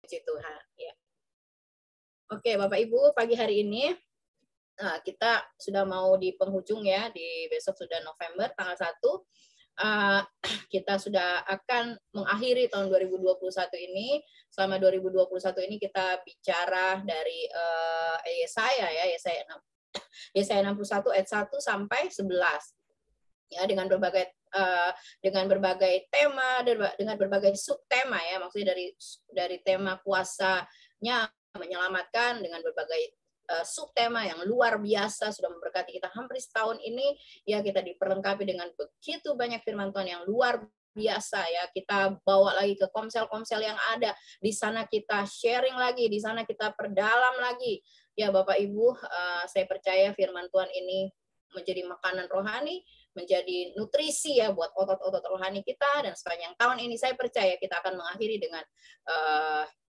Puji Tuhan. Ya. Oke, Bapak Ibu, pagi hari ini kita sudah mau di penghujung ya, di besok sudah November tanggal 1. Kita sudah akan mengakhiri tahun 2021 ini. Selama 2021 ini kita bicara dari Yesaya ya, Yesaya 61 ayat 1 sampai 11. Ya, dengan berbagai tema, dengan berbagai subtema ya, maksudnya dari tema kuasanya menyelamatkan, dengan berbagai subtema yang luar biasa sudah memberkati kita hampir setahun ini ya. Kita diperlengkapi dengan begitu banyak firman Tuhan yang luar biasa ya. Kita bawa lagi ke komsel-komsel yang ada di sana, kita sharing lagi di sana, kita perdalam lagi ya. Bapak Ibu, saya percaya firman Tuhan ini menjadi makanan rohani, menjadi nutrisi ya buat otot-otot rohani kita, dan sepanjang tahun ini saya percaya kita akan mengakhiri dengan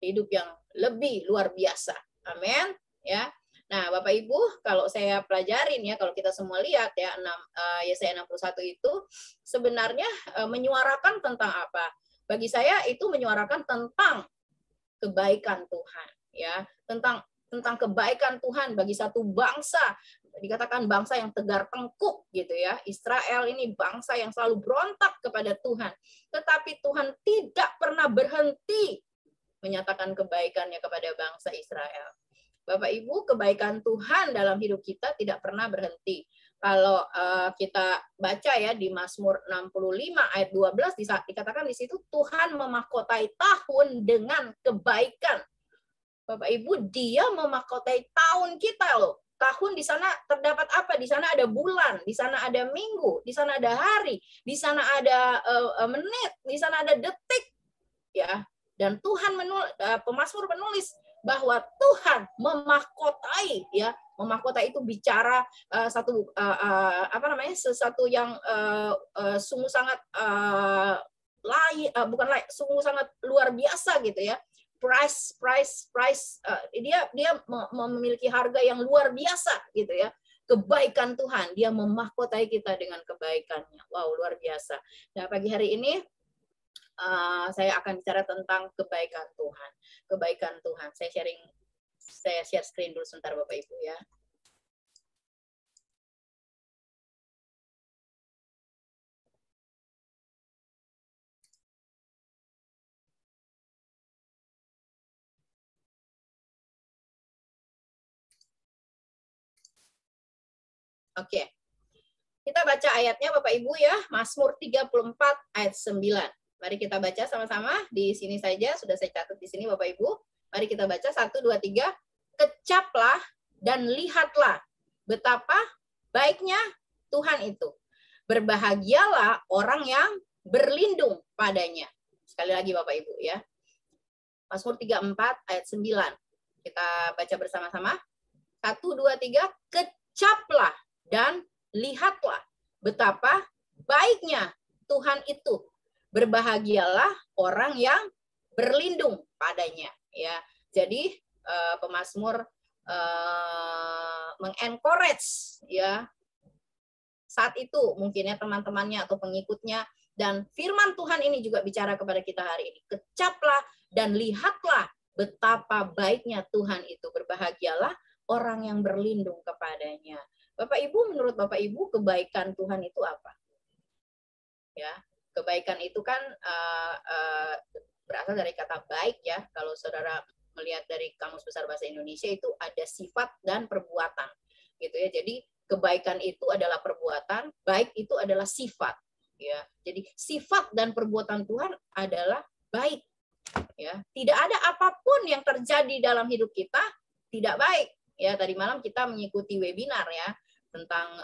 hidup yang lebih luar biasa. Amin ya. Nah, Bapak Ibu, kalau saya pelajarin ya, kalau kita semua lihat ya, Yesaya 61 itu sebenarnya menyuarakan tentang apa? Bagi saya itu menyuarakan tentang kebaikan Tuhan ya, tentang kebaikan Tuhan bagi satu bangsa. Dikatakan bangsa yang tegar tengkuk gitu ya. Israel ini bangsa yang selalu berontak kepada Tuhan. Tetapi Tuhan tidak pernah berhenti menyatakan kebaikannya kepada bangsa Israel. Bapak Ibu, kebaikan Tuhan dalam hidup kita tidak pernah berhenti. Kalau kita baca ya di Mazmur 65 ayat 12 dikatakan di situ Tuhan memahkotai tahun dengan kebaikan. Bapak Ibu, Dia memahkotai tahun kita loh. Tahun di sana terdapat apa? Di sana ada bulan, di sana ada minggu, di sana ada hari, di sana ada menit, di sana ada detik, ya. Dan Tuhan pemazmur menulis bahwa Tuhan memahkotai, ya. Memahkotai itu bicara sesuatu yang sungguh sangat sungguh sangat luar biasa gitu ya. Dia memiliki harga yang luar biasa gitu ya. Kebaikan Tuhan, Dia memahkotai kita dengan kebaikannya. Wow, luar biasa. Nah, pagi hari ini saya akan bicara tentang kebaikan Tuhan. Kebaikan Tuhan. Saya share screen dulu sebentar Bapak Ibu ya. Oke. Kita baca ayatnya Bapak Ibu ya, Mazmur 34 ayat 9. Mari kita baca sama-sama. Di sini saja sudah saya catat di sini Bapak Ibu. Mari kita baca 1 2 3. Kecaplah dan lihatlah betapa baiknya Tuhan itu. Berbahagialah orang yang berlindung padanya. Sekali lagi Bapak Ibu ya. Mazmur 34 ayat 9. Kita baca bersama-sama. 1 2 3. Kecaplah dan lihatlah betapa baiknya Tuhan itu. Berbahagialah orang yang berlindung padanya ya. Jadi pemazmur mengencourage ya saat itu mungkin ya teman-temannya atau pengikutnya, dan firman Tuhan ini juga bicara kepada kita hari ini. Kecaplah dan lihatlah betapa baiknya Tuhan itu. Berbahagialah orang yang berlindung kepadanya. Bapak Ibu, menurut Bapak Ibu kebaikan Tuhan itu apa? Ya, kebaikan itu kan berasal dari kata baik ya. Kalau saudara melihat dari Kamus Besar Bahasa Indonesia itu ada sifat dan perbuatan, gitu ya. Jadi kebaikan itu adalah perbuatan, baik itu adalah sifat, ya. Jadi sifat dan perbuatan Tuhan adalah baik, ya. Tidak ada apapun yang terjadi dalam hidup kita tidak baik. Ya, tadi malam kita mengikuti webinar ya tentang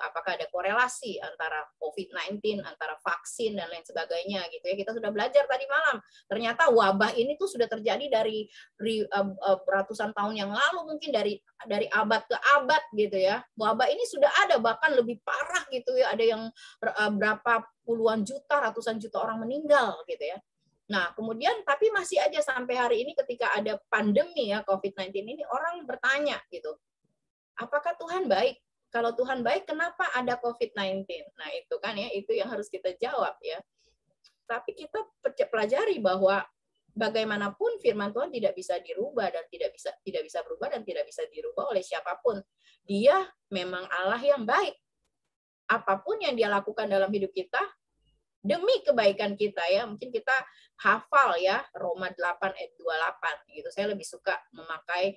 apakah ada korelasi antara COVID-19, antara vaksin dan lain sebagainya gitu ya. Kita sudah belajar tadi malam. Ternyata wabah ini tuh sudah terjadi dari ratusan tahun yang lalu, mungkin dari abad ke abad gitu ya. Wabah ini sudah ada, bahkan lebih parah gitu ya. Ada yang berapa puluhan juta, ratusan juta orang meninggal gitu ya. Nah, kemudian tapi masih aja sampai hari ini ketika ada pandemi ya COVID-19 ini, orang bertanya gitu. Apakah Tuhan baik? Kalau Tuhan baik, kenapa ada COVID-19? Nah, itu kan ya, itu yang harus kita jawab ya. Tapi kita pelajari bahwa bagaimanapun firman Tuhan tidak bisa dirubah dan tidak bisa berubah dan tidak bisa dirubah oleh siapapun. Dia memang Allah yang baik. Apapun yang dia lakukan dalam hidup kita demi kebaikan kita ya. Mungkin kita hafal ya Roma 8 ayat 28 gitu. Saya lebih suka memakai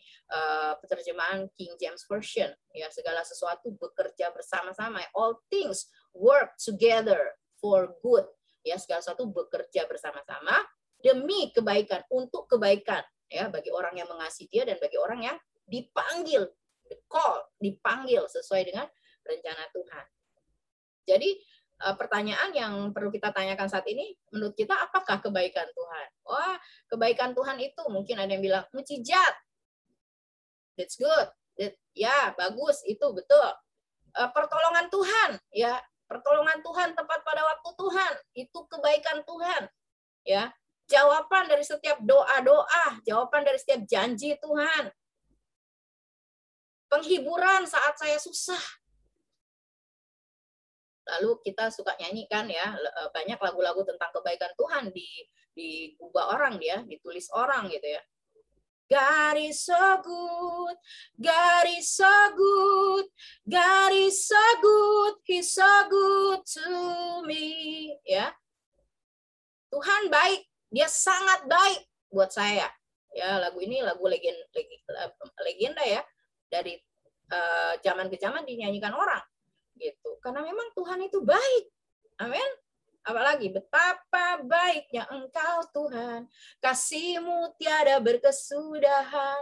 penerjemahan King James Version ya, segala sesuatu bekerja bersama-sama. All things work together for good. Ya, segala sesuatu bekerja bersama-sama demi kebaikan, untuk kebaikan ya, bagi orang yang mengasihi dia dan bagi orang yang dipanggil, dipanggil sesuai dengan rencana Tuhan. Jadi pertanyaan yang perlu kita tanyakan saat ini, menurut kita apakah kebaikan Tuhan? Wah, kebaikan Tuhan itu mungkin ada yang bilang mukjizat. That's good. Ya, bagus, itu betul. Pertolongan Tuhan, ya, pertolongan Tuhan tepat pada waktu Tuhan, itu kebaikan Tuhan. Ya, jawaban dari setiap doa-doa, jawaban dari setiap janji Tuhan. Penghiburan saat saya susah. Lalu kita suka nyanyikan ya, banyak lagu-lagu tentang kebaikan Tuhan diubah orang dia, ditulis orang gitu ya. God is so good, God is so good, God is so good, He's so good to me. Ya, Tuhan baik, Dia sangat baik buat saya. Ya, lagu ini lagu legenda ya, dari zaman ke zaman dinyanyikan orang gitu. Karena memang Tuhan itu baik. Amin. Apalagi betapa baiknya Engkau Tuhan, kasih-Mu tiada berkesudahan.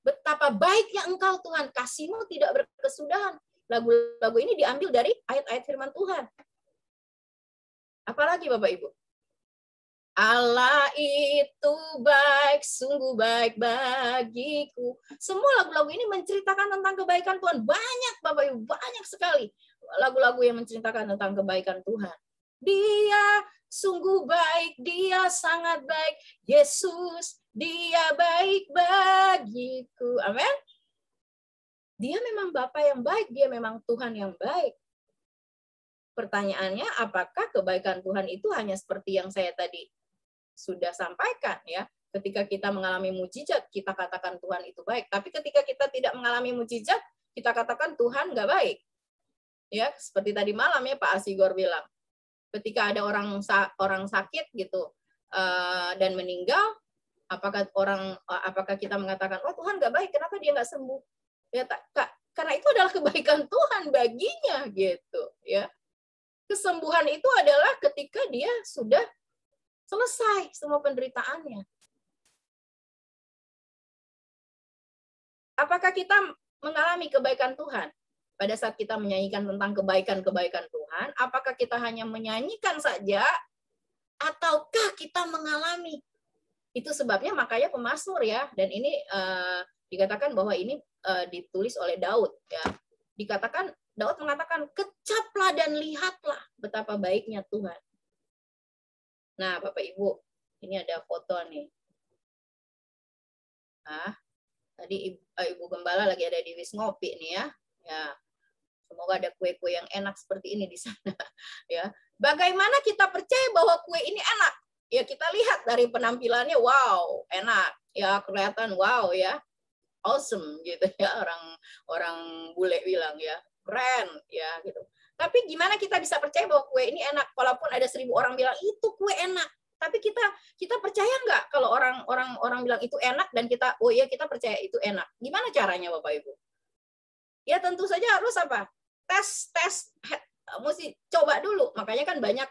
Betapa baiknya Engkau Tuhan, kasih-Mu tidak berkesudahan. Lagu-lagu ini diambil dari ayat-ayat firman Tuhan. Apalagi Bapak Ibu? Allah itu baik, sungguh baik bagiku. Semua lagu-lagu ini menceritakan tentang kebaikan Tuhan. Banyak Bapak Ibu, banyak sekali lagu-lagu yang menceritakan tentang kebaikan Tuhan. Dia sungguh baik, Dia sangat baik. Yesus, Dia baik bagiku. Amin. Dia memang Bapa yang baik, Dia memang Tuhan yang baik. Pertanyaannya, apakah kebaikan Tuhan itu hanya seperti yang saya tadi sudah sampaikan ya? Ketika kita mengalami mukjizat, kita katakan Tuhan itu baik. Tapi ketika kita tidak mengalami mukjizat, kita katakan Tuhan nggak baik. Ya, seperti tadi malam ya Pak Asigor bilang. Ketika ada orang sakit gitu dan meninggal, apakah kita mengatakan, oh Tuhan nggak baik, kenapa dia nggak sembuh? Ya, karena itu adalah kebaikan Tuhan baginya gitu. Ya, kesembuhan itu adalah ketika dia sudah selesai semua penderitaannya. Apakah kita mengalami kebaikan Tuhan? Pada saat kita menyanyikan tentang kebaikan-kebaikan Tuhan, apakah kita hanya menyanyikan saja, ataukah kita mengalami? Itu sebabnya makanya pemazmur ya, dan ini dikatakan bahwa ini ditulis oleh Daud. Ya. Dikatakan, Daud mengatakan, kecaplah dan lihatlah betapa baiknya Tuhan. Nah, Bapak Ibu, ini ada foto nih. Nah, tadi Ibu Gembala lagi ada di Wis Ngopi nih ya. Ya. Semoga ada kue-kue yang enak seperti ini di sana. Ya, bagaimana kita percaya bahwa kue ini enak? Ya kita lihat dari penampilannya, wow, enak. Ya kelihatan wow ya, awesome gitu ya, orang bule bilang ya, keren ya gitu. Tapi gimana kita bisa percaya bahwa kue ini enak? Walaupun ada 1000 orang bilang itu kue enak, tapi kita percaya nggak kalau orang bilang itu enak dan kita, oh iya kita percaya itu enak? Gimana caranya Bapak Ibu? Ya tentu saja harus apa? Tes mesti coba dulu. Makanya kan banyak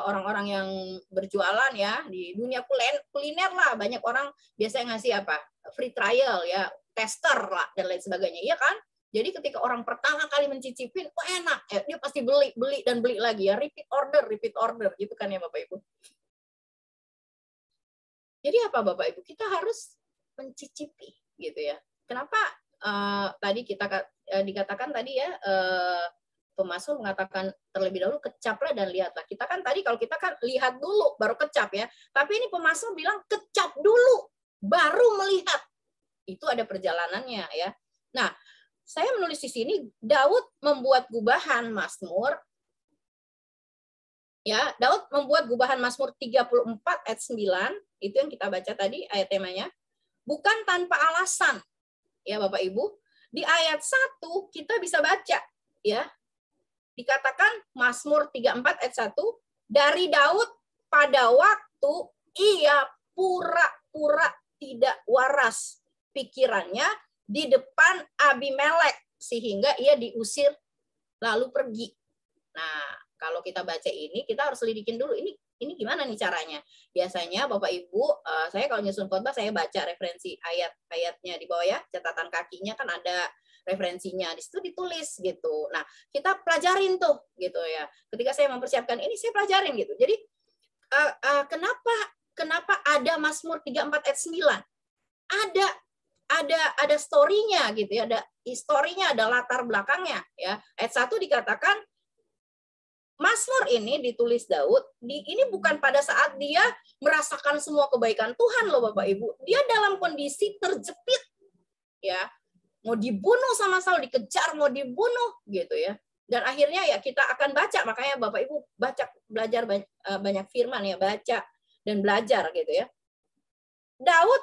orang-orang yang berjualan ya di dunia kuliner lah, banyak orang biasanya ngasih apa? Free trial ya, tester lah dan lain sebagainya. Iya kan? Jadi ketika orang pertama kali mencicipin, oh enak, ya, dia pasti beli dan beli lagi ya, repeat order gitu kan ya Bapak Ibu. Jadi apa Bapak Ibu? Kita harus mencicipi gitu ya. Kenapa tadi dikatakan tadi ya, pemazmur mengatakan terlebih dahulu kecaplah dan lihatlah. Kita kan tadi kalau kita kan lihat dulu baru kecap ya. Tapi ini pemazmur bilang kecap dulu baru melihat. Itu ada perjalanannya ya. Nah, saya menulis di sini Daud membuat gubahan mazmur Ya, Daud membuat gubahan Mazmur 34 ayat 9, itu yang kita baca tadi ayat temanya, bukan tanpa alasan. Ya, Bapak Ibu, di ayat 1 kita bisa baca ya. Dikatakan Mazmur 34 ayat 1, dari Daud pada waktu ia pura-pura tidak waras pikirannya di depan Abimelek sehingga ia diusir lalu pergi. Nah, kalau kita baca ini, kita harus lidikin dulu ini gimana nih caranya. Biasanya Bapak Ibu, saya kalau nyusun khotbah saya baca referensi ayat-ayatnya di bawah ya, catatan kakinya kan ada referensinya, di situ ditulis gitu. Nah, kita pelajarin tuh gitu ya. Ketika saya mempersiapkan ini, saya pelajarin gitu. Jadi kenapa ada Mazmur 34 ayat 9? Ada story-nya gitu ya, ada historinya, ada latar belakangnya ya. Ayat 1 dikatakan Mazmur ini ditulis Daud, ini bukan pada saat dia merasakan semua kebaikan Tuhan loh Bapak Ibu. Dia dalam kondisi terjepit ya. Mau dibunuh sama Saul, dikejar mau dibunuh gitu ya. Dan akhirnya ya kita akan baca, makanya Bapak Ibu belajar banyak firman ya, baca dan belajar gitu ya. Daud,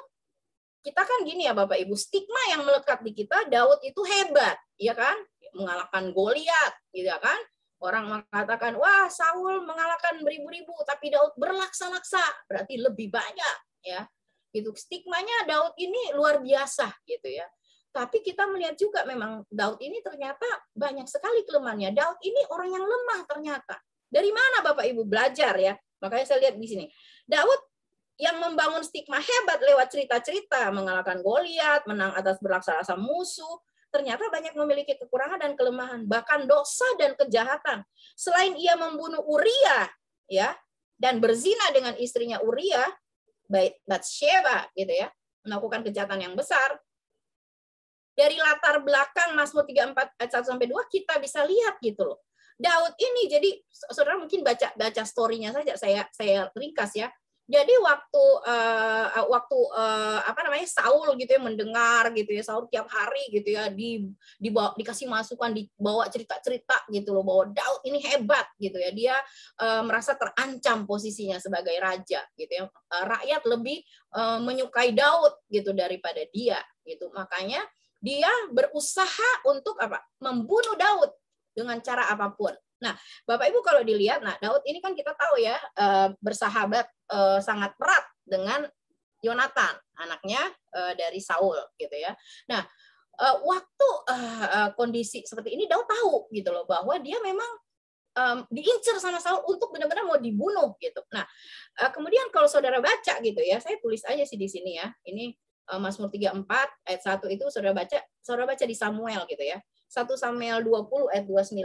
kita kan gini ya Bapak Ibu, stigma yang melekat di kita, Daud itu hebat, ya kan? Mengalahkan Goliat, gitu ya kan? Orang mengatakan, wah Saul mengalahkan beribu-ribu, tapi Daud berlaksa-laksa, berarti lebih banyak, ya. Gitu. Stigmanya Daud ini luar biasa, gitu ya. Tapi kita melihat juga memang Daud ini ternyata banyak sekali kelemahannya. Daud ini orang yang lemah ternyata. Dari mana Bapak Ibu belajar ya? Makanya saya lihat di sini. Daud yang membangun stigma hebat lewat cerita-cerita, mengalahkan Goliat, menang atas berlaksa-laksa musuh, ternyata banyak memiliki kekurangan dan kelemahan, bahkan dosa dan kejahatan. Selain ia membunuh Uria, ya, dan berzina dengan istrinya Uria, Batsheba, gitu ya, melakukan kejahatan yang besar. Dari latar belakang Mazmur 34 ayat 1 sampai 2 kita bisa lihat gitu loh. Daud ini, jadi saudara mungkin baca story-nya saja, saya ringkas ya. Jadi waktu Saul gitu ya mendengar gitu ya, Saul tiap hari gitu ya dikasih masukan, dibawa cerita-cerita gitu loh bahwa Daud ini hebat gitu ya, dia merasa terancam posisinya sebagai raja gitu ya, rakyat lebih menyukai Daud gitu daripada dia gitu, makanya dia berusaha untuk membunuh Daud dengan cara apapun. Nah, Bapak Ibu kalau dilihat, nah Daud ini kan kita tahu ya bersahabat sangat erat dengan Yonatan, anaknya dari Saul gitu ya. Nah, waktu kondisi seperti ini Daud tahu gitu loh bahwa dia memang diincar sama Saul untuk benar-benar mau dibunuh gitu. Nah, kemudian kalau saudara baca gitu ya, saya tulis aja sih di sini ya. Ini Mazmur 34 ayat 1 itu saudara baca di Samuel gitu ya. 1 Samuel 20 ayat 29.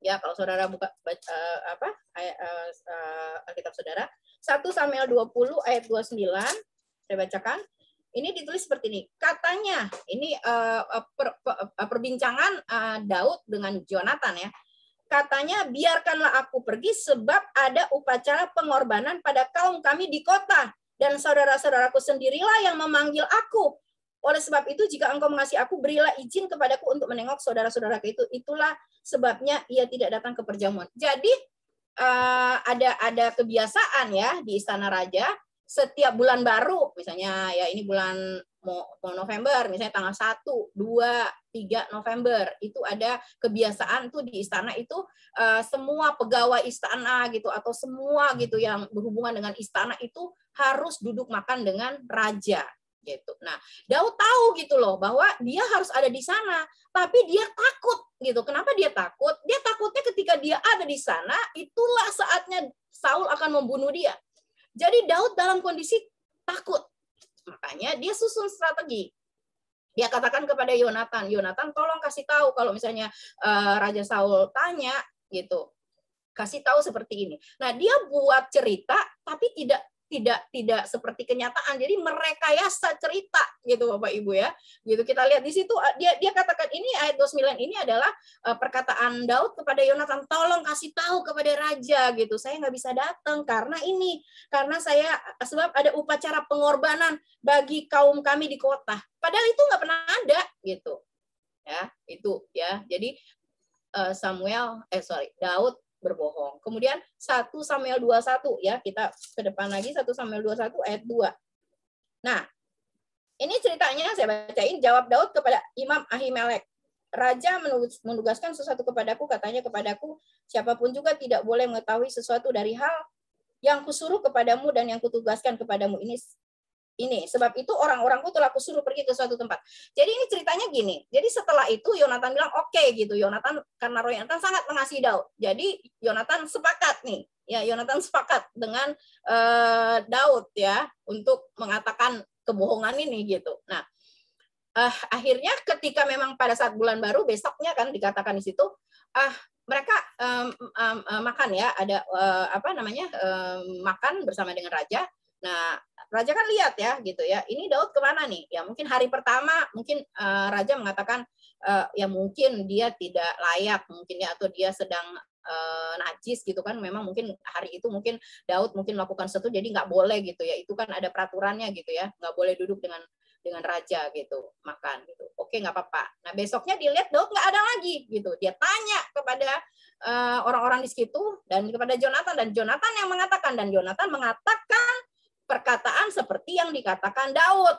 Ya, kalau saudara buka Alkitab saudara, 1 Samuel 20 ayat 29, saya bacakan. Ini ditulis seperti ini. Katanya, ini perbincangan Daud dengan Jonatan ya. Katanya, biarkanlah aku pergi sebab ada upacara pengorbanan pada kaum kami di kota. Dan saudara-saudaraku sendirilah yang memanggil aku. Oleh sebab itu, jika engkau mengasihi aku, berilah izin kepadaku untuk menengok saudara-saudaraku itu. Itulah sebabnya ia tidak datang ke perjamuan. Jadi ada kebiasaan ya di Istana Raja, setiap bulan baru, misalnya ya ini bulan November, misalnya tanggal 1, 2, 3 November, itu ada kebiasaan tuh di istana itu semua pegawai istana gitu atau semua gitu yang berhubungan dengan istana itu harus duduk makan dengan raja gitu. Nah, Daud tahu gitu loh bahwa dia harus ada di sana, tapi dia takut gitu. Kenapa dia takut? Dia takutnya ketika dia ada di sana, itulah saatnya Saul akan membunuh dia. Jadi Daud dalam kondisi takut. Makanya dia susun strategi. Dia katakan kepada Yonatan, Yonatan tolong kasih tahu kalau misalnya Raja Saul tanya gitu. Kasih tahu seperti ini. Nah, dia buat cerita tapi tidak seperti kenyataan. Jadi merekayasa cerita gitu Bapak Ibu ya. Gitu kita lihat di situ dia katakan ini ayat 29 ini adalah perkataan Daud kepada Yonatan, tolong kasih tahu kepada raja gitu. Saya nggak bisa datang karena sebab ada upacara pengorbanan bagi kaum kami di kota. Padahal itu nggak pernah ada gitu. Ya, itu ya. Jadi Daud berbohong. Kemudian 1 Samuel 21 ya, kita ke depan lagi 1 Samuel 21 ayat 2. Nah, ini ceritanya saya bacain, jawab Daud kepada Imam Ahimelek. Raja menugaskan sesuatu kepadaku, katanya kepadaku, siapapun juga tidak boleh mengetahui sesuatu dari hal yang kusuruh kepadamu dan yang kutugaskan kepadamu ini. Sebab itu orang-orangku telah kusuruh pergi ke suatu tempat. Jadi ini ceritanya gini. Jadi setelah itu Yonatan bilang oke gitu. Yonatan, karena Yonatan sangat mengasihi Daud. Jadi Yonatan sepakat nih. Ya, Yonatan sepakat dengan Daud ya untuk mengatakan kebohongan ini gitu. Nah, akhirnya ketika memang pada saat bulan baru besoknya kan dikatakan di situ, mereka makan ya, ada makan bersama dengan raja. Nah, raja kan lihat ya gitu ya, ini Daud kemana nih? Ya mungkin hari pertama mungkin raja mengatakan ya mungkin dia tidak layak mungkin ya, atau dia sedang najis gitu kan, memang mungkin hari itu mungkin Daud mungkin melakukan sesuatu jadi nggak boleh gitu ya, itu kan ada peraturannya gitu ya, nggak boleh duduk dengan raja gitu makan gitu. Oke, nggak apa-apa. Nah besoknya dilihat Daud nggak ada lagi gitu, dia tanya kepada orang-orang di situ dan kepada Jonatan, dan Jonatan yang mengatakan, dan Jonatan mengatakan perkataan seperti yang dikatakan Daud.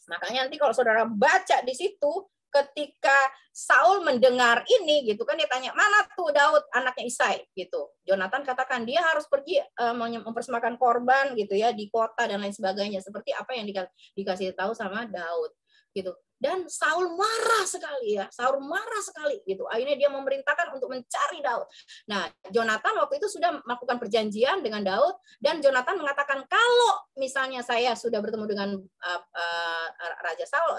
Makanya nanti kalau saudara baca di situ, ketika Saul mendengar ini gitu kan, dia tanya, mana tuh Daud anaknya Isai gitu. Jonatan katakan dia harus pergi mempersembahkan korban gitu ya di kota dan lain sebagainya, seperti apa yang dikasih tahu sama Daud gitu. Dan Saul marah sekali ya, Saul marah sekali gitu. Akhirnya dia memerintahkan untuk mencari Daud. Nah, Jonatan waktu itu sudah melakukan perjanjian dengan Daud, dan Jonatan mengatakan kalau misalnya saya sudah bertemu dengan Raja Saul,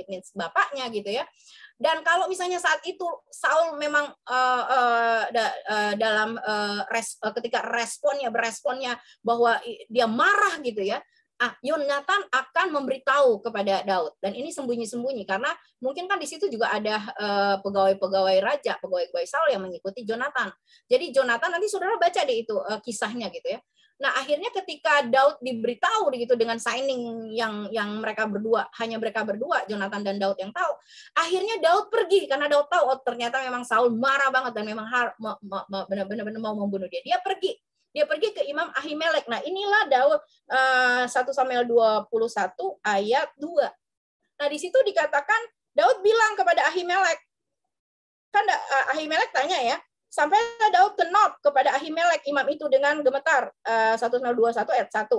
it means bapaknya gitu ya. Dan kalau misalnya saat itu Saul memang dalam ketika beresponnya bahwa dia marah gitu ya, Yonatan akan memberitahu kepada Daud, dan ini sembunyi-sembunyi karena mungkin kan di situ juga ada pegawai-pegawai raja, pegawai-pegawai Saul yang mengikuti Jonatan. Jadi Jonatan nanti saudara baca deh itu kisahnya gitu ya. Nah akhirnya ketika Daud diberitahu gitu dengan signing yang mereka berdua, hanya mereka berdua, Jonatan dan Daud yang tahu. Akhirnya Daud pergi karena Daud tahu ternyata memang Saul marah banget dan memang benar-benar mau membunuh dia. Dia pergi ke Imam Ahimelek. Nah, inilah Daud 1 Samuel 21 ayat 2. Nah, di situ dikatakan Daud bilang kepada Ahimelek. Kan Ahimelek tanya ya, sampai Daud ke Nob kepada Ahimelek imam itu dengan gemetar 1 Samuel 21 ayat 1.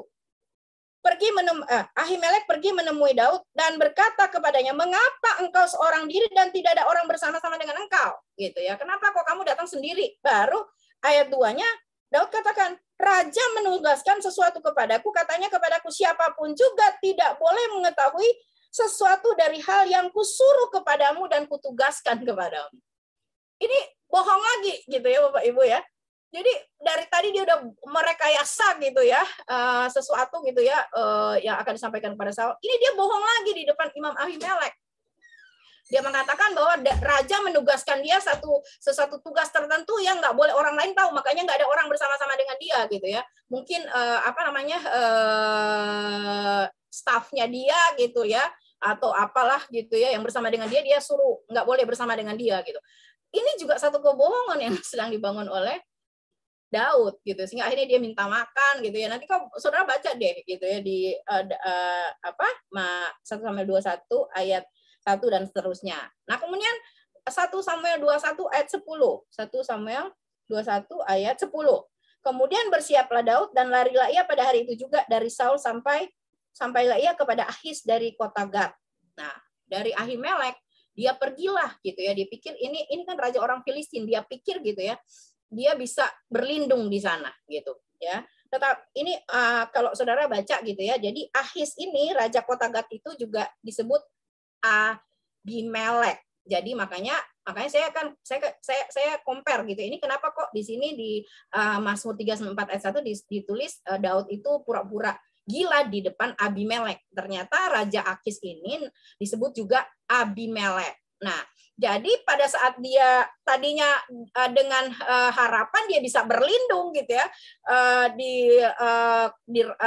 Ahimelek pergi menemui Daud dan berkata kepadanya, "Mengapa engkau seorang diri dan tidak ada orang bersama-sama dengan engkau?" Gitu ya. Kenapa kok kamu datang sendiri? Baru ayat 2-nya Daud katakan, raja menugaskan sesuatu kepadaku, katanya kepadaku, siapapun juga tidak boleh mengetahui sesuatu dari hal yang kusuruh kepadamu dan kutugaskan kepadamu. Ini bohong lagi gitu ya Bapak Ibu ya. Jadi dari tadi dia udah merekayasa gitu ya, sesuatu gitu ya yang akan disampaikan kepada Saul. Ini dia bohong lagi di depan Imam Ahimelek. Dia mengatakan bahwa raja menugaskan dia sesuatu tugas tertentu yang nggak boleh orang lain tahu, makanya nggak ada orang bersama-sama dengan dia gitu ya. Mungkin stafnya dia gitu ya, atau apalah gitu ya yang bersama dengan dia suruh nggak boleh bersama dengan dia gitu. Ini juga satu kebohongan yang sedang dibangun oleh Daud gitu, sehingga akhirnya dia minta makan gitu ya. Nanti kau saudara baca deh gitu ya di 1 Samuel 21 ayat 1 dan seterusnya. Nah, kemudian 1 Samuel 21 ayat 10. 1 Samuel 21 ayat 10. Kemudian bersiaplah Daud dan larilah ia pada hari itu juga dari Saul sampailah ia kepada Achis dari kota Gat. Nah, dari Ahimelek dia pergilah gitu ya. Dia pikir ini kan raja orang Filistin, dia pikir gitu ya. Dia bisa berlindung di sana gitu ya. Tetap ini kalau saudara baca gitu ya. Jadi Achis ini raja kota Gat itu juga disebut Abimelek. Jadi makanya saya compare gitu. Ini kenapa kok di sini di Mazmur 34 ayat 1 ditulis Daud itu pura-pura gila di depan Abimelek. Ternyata raja Achis ini disebut juga Abimelek. Nah, jadi pada saat dia tadinya dengan harapan dia bisa berlindung gitu ya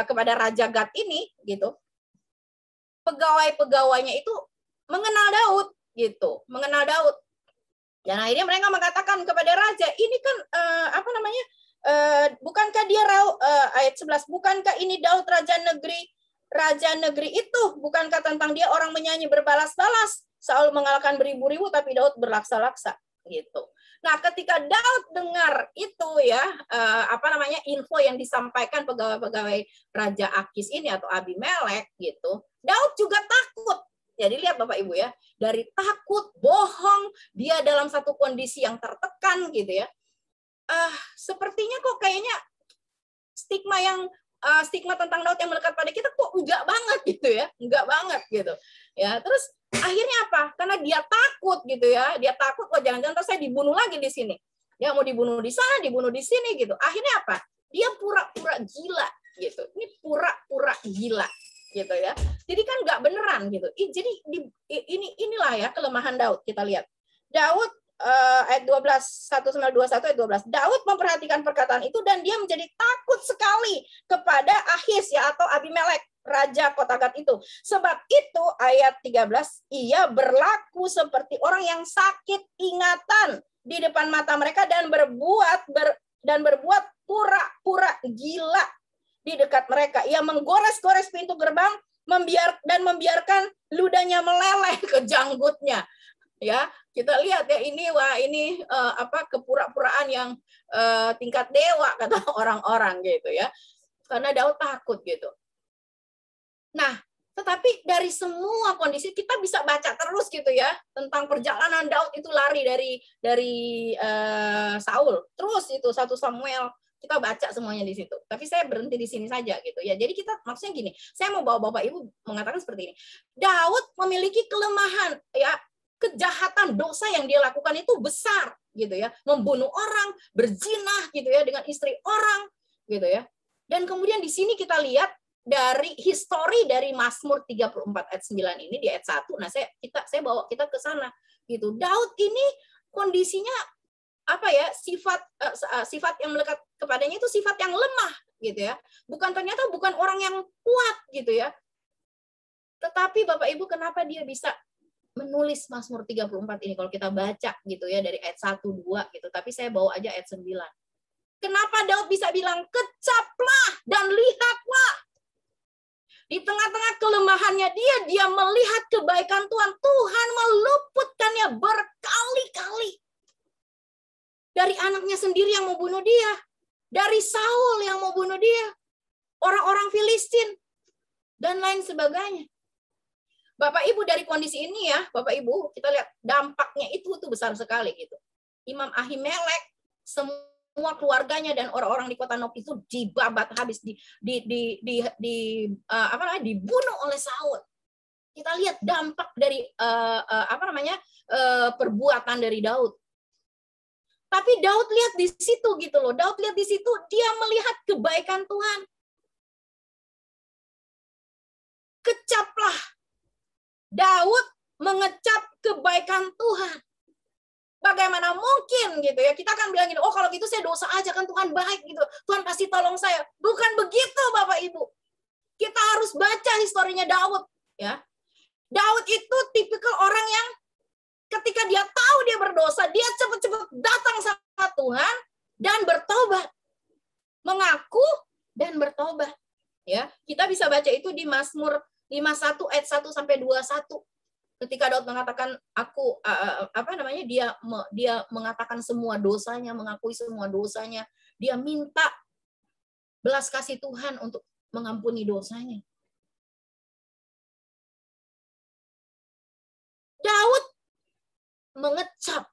kepada raja Gat ini gitu. Pegawai-pegawainya itu mengenal Daud gitu, mengenal Daud. Dan akhirnya mereka mengatakan kepada raja, ini kan apa namanya? Bukankah dia ayat 11, bukankah ini Daud raja negeri itu? Bukankah tentang dia orang menyanyi berbalas-balas? Saul mengalahkan beribu-ribu tapi Daud berlaksa-laksa gitu. Nah, ketika Daud dengar itu ya, apa namanya, info yang disampaikan pegawai-pegawai Raja Akis ini atau Abimelek gitu, Daud juga takut. Jadi lihat Bapak Ibu ya, dari takut, bohong, dia dalam satu kondisi yang tertekan gitu ya. Sepertinya kok kayaknya stigma tentang Daud yang melekat pada kita kok enggak banget gitu ya, enggak banget gitu. Ya, terus akhirnya apa? Karena dia takut gitu ya, dia takut, oh jangan-jangan saya dibunuh lagi di sini. Ya mau dibunuh di sana, dibunuh di sini gitu. Akhirnya apa? Dia pura-pura gila gitu. Ini pura-pura gila gitu ya. Jadi kan nggak beneran gitu. Jadi inilah ya kelemahan Daud, kita lihat. Daud ayat 12, 1 Samuel 21 ayat 12. Daud memperhatikan perkataan itu dan dia menjadi takut sekali kepada Ahis ya atau Abimelek, raja kota Gat itu. Sebab itu ayat 13, ia berlaku seperti orang yang sakit ingatan di depan mata mereka dan berbuat pura-pura gila di dekat mereka. Ia menggores-gores pintu gerbang membiarkan ludahnya meleleh ke janggutnya. Ya, kita lihat ya ini kepura-puraan yang tingkat dewa kata orang-orang gitu ya. Karena Daud takut gitu. Nah, tetapi dari semua kondisi kita bisa baca terus gitu ya tentang perjalanan Daud itu lari dari Saul. Terus itu 1 Samuel kita baca semuanya di situ. Tapi saya berhenti di sini saja gitu ya. Jadi kita maksudnya gini, saya mau bawa Bapak Ibu mengatakan seperti ini. Daud memiliki kelemahan ya, kejahatan dosa yang dia lakukan itu besar gitu ya. Membunuh orang, berzina gitu ya dengan istri orang gitu ya. Dan kemudian di sini kita lihat dari histori dari Mazmur 34 ayat 9 ini di ayat 1. Nah, saya bawa kita ke sana gitu. Daud ini kondisinya apa ya? Sifat yang melekat kepadanya itu sifat yang lemah gitu ya. Ternyata bukan orang yang kuat gitu ya. Tetapi Bapak Ibu kenapa dia bisa menulis Mazmur 34 ini kalau kita baca gitu ya dari ayat 1 2 gitu. Tapi saya bawa aja ayat 9. Kenapa Daud bisa bilang kecaplah dan lihatlah? Di tengah-tengah kelemahannya dia melihat kebaikan Tuhan. Tuhan meluputkannya berkali-kali. Dari anaknya sendiri yang mau bunuh dia. Dari Saul yang mau bunuh dia. Orang-orang Filistin. Dan lain sebagainya. Bapak Ibu dari kondisi ini ya, Bapak Ibu, kita lihat dampaknya itu besar sekali gitu. Imam Ahimelek, semua keluarganya dan orang-orang di kota Nob itu dibabat habis, dibunuh oleh Saul. Kita lihat dampak dari perbuatan dari Daud. Tapi Daud lihat di situ gitu loh. Daud lihat di situ dia melihat kebaikan Tuhan. Kecaplah. Daud mengecap kebaikan Tuhan. Bagaimana mungkin gitu ya, kita akan bilang gini, oh kalau gitu saya dosa aja kan Tuhan baik gitu, Tuhan pasti tolong saya. Bukan begitu Bapak Ibu. Kita harus baca historinya Daud ya. Daud itu tipikal orang yang ketika dia tahu dia berdosa, dia cepat-cepat datang sama Tuhan dan bertobat. Mengaku dan bertobat. Ya, kita bisa baca itu di Mazmur 51 ayat 1 sampai 21. Ketika Daud mengatakan dia mengatakan semua dosanya, mengakui semua dosanya, dia minta belas kasih Tuhan untuk mengampuni dosanya. Daud mengecap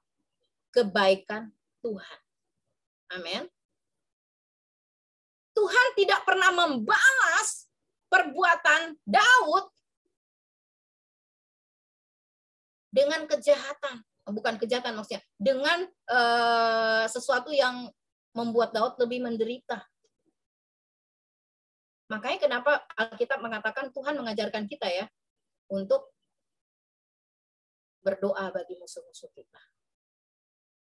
kebaikan Tuhan. Amin. Tuhan tidak pernah membalas perbuatan Daud dengan kejahatan, bukan kejahatan maksudnya, dengan sesuatu yang membuat Daud lebih menderita. Makanya kenapa Alkitab mengatakan Tuhan mengajarkan kita ya untuk berdoa bagi musuh-musuh kita.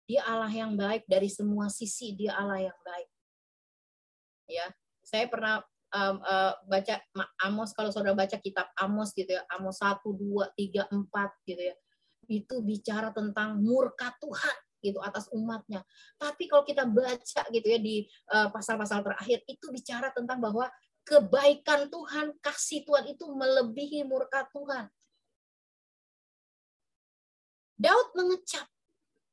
Dia Allah yang baik dari semua sisi, dia Allah yang baik. Ya, saya pernah baca Amos, kalau saudara baca kitab Amos gitu ya, Amos 1, 2, 3, 4 gitu ya. itu bicara tentang murka Tuhan gitu atas umatnya. Tapi kalau kita baca gitu ya di pasal-pasal terakhir itu bicara tentang bahwa kebaikan Tuhan, kasih Tuhan itu melebihi murka Tuhan. Daud mengecap.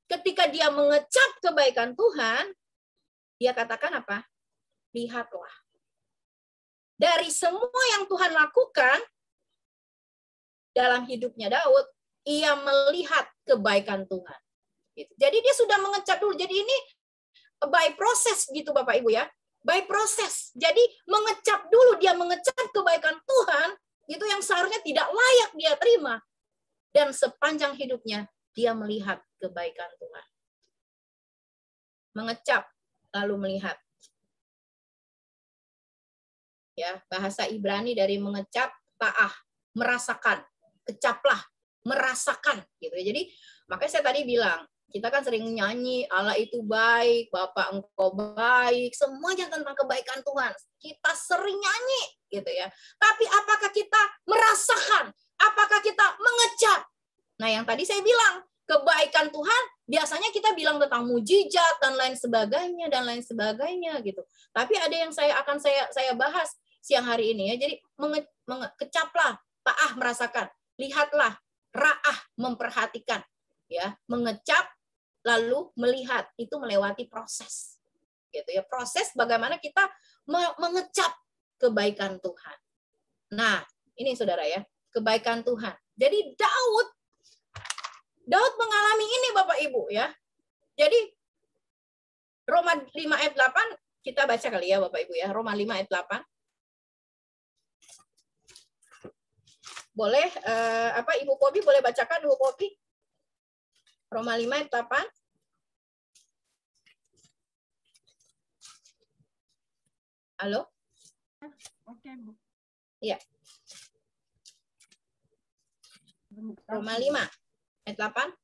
Ketika dia mengecap kebaikan Tuhan, dia katakan apa? Lihatlah. Dari semua yang Tuhan lakukan dalam hidupnya Daud, ia melihat kebaikan Tuhan. Jadi dia sudah mengecap dulu. Jadi ini by proses gitu Bapak Ibu ya. By proses. Jadi mengecap dulu, dia mengecap kebaikan Tuhan, itu yang seharusnya tidak layak dia terima. Dan sepanjang hidupnya, dia melihat kebaikan Tuhan. Mengecap, lalu melihat. Ya, bahasa Ibrani dari mengecap, ta'ah, merasakan, kecaplah, merasakan gitu ya. Jadi makanya saya tadi bilang, kita kan sering nyanyi Allah itu baik, Bapak engkau baik, semuanya tentang kebaikan Tuhan. Kita sering nyanyi gitu ya. Tapi apakah kita merasakan? Apakah kita mengecap? Nah, yang tadi saya bilang, kebaikan Tuhan biasanya kita bilang tentang mujizat dan lain sebagainya gitu. Tapi ada yang akan saya bahas siang hari ini ya. Jadi kecaplah, ta'ah merasakan, lihatlah, ra'ah memperhatikan, ya, mengecap lalu melihat, itu melewati proses. Gitu ya, proses bagaimana kita mengecap kebaikan Tuhan. Nah, ini Saudara ya, kebaikan Tuhan. Jadi Daud mengalami ini Bapak Ibu ya. Jadi Roma 5 ayat 8 kita baca kali ya Bapak Ibu ya. Roma 5 ayat 8. Boleh Ibu Popi boleh bacakan Ibu Popi? Roma 5 ayat 8. Halo? Oke, Bu. Iya. Roma 5 ayat 8.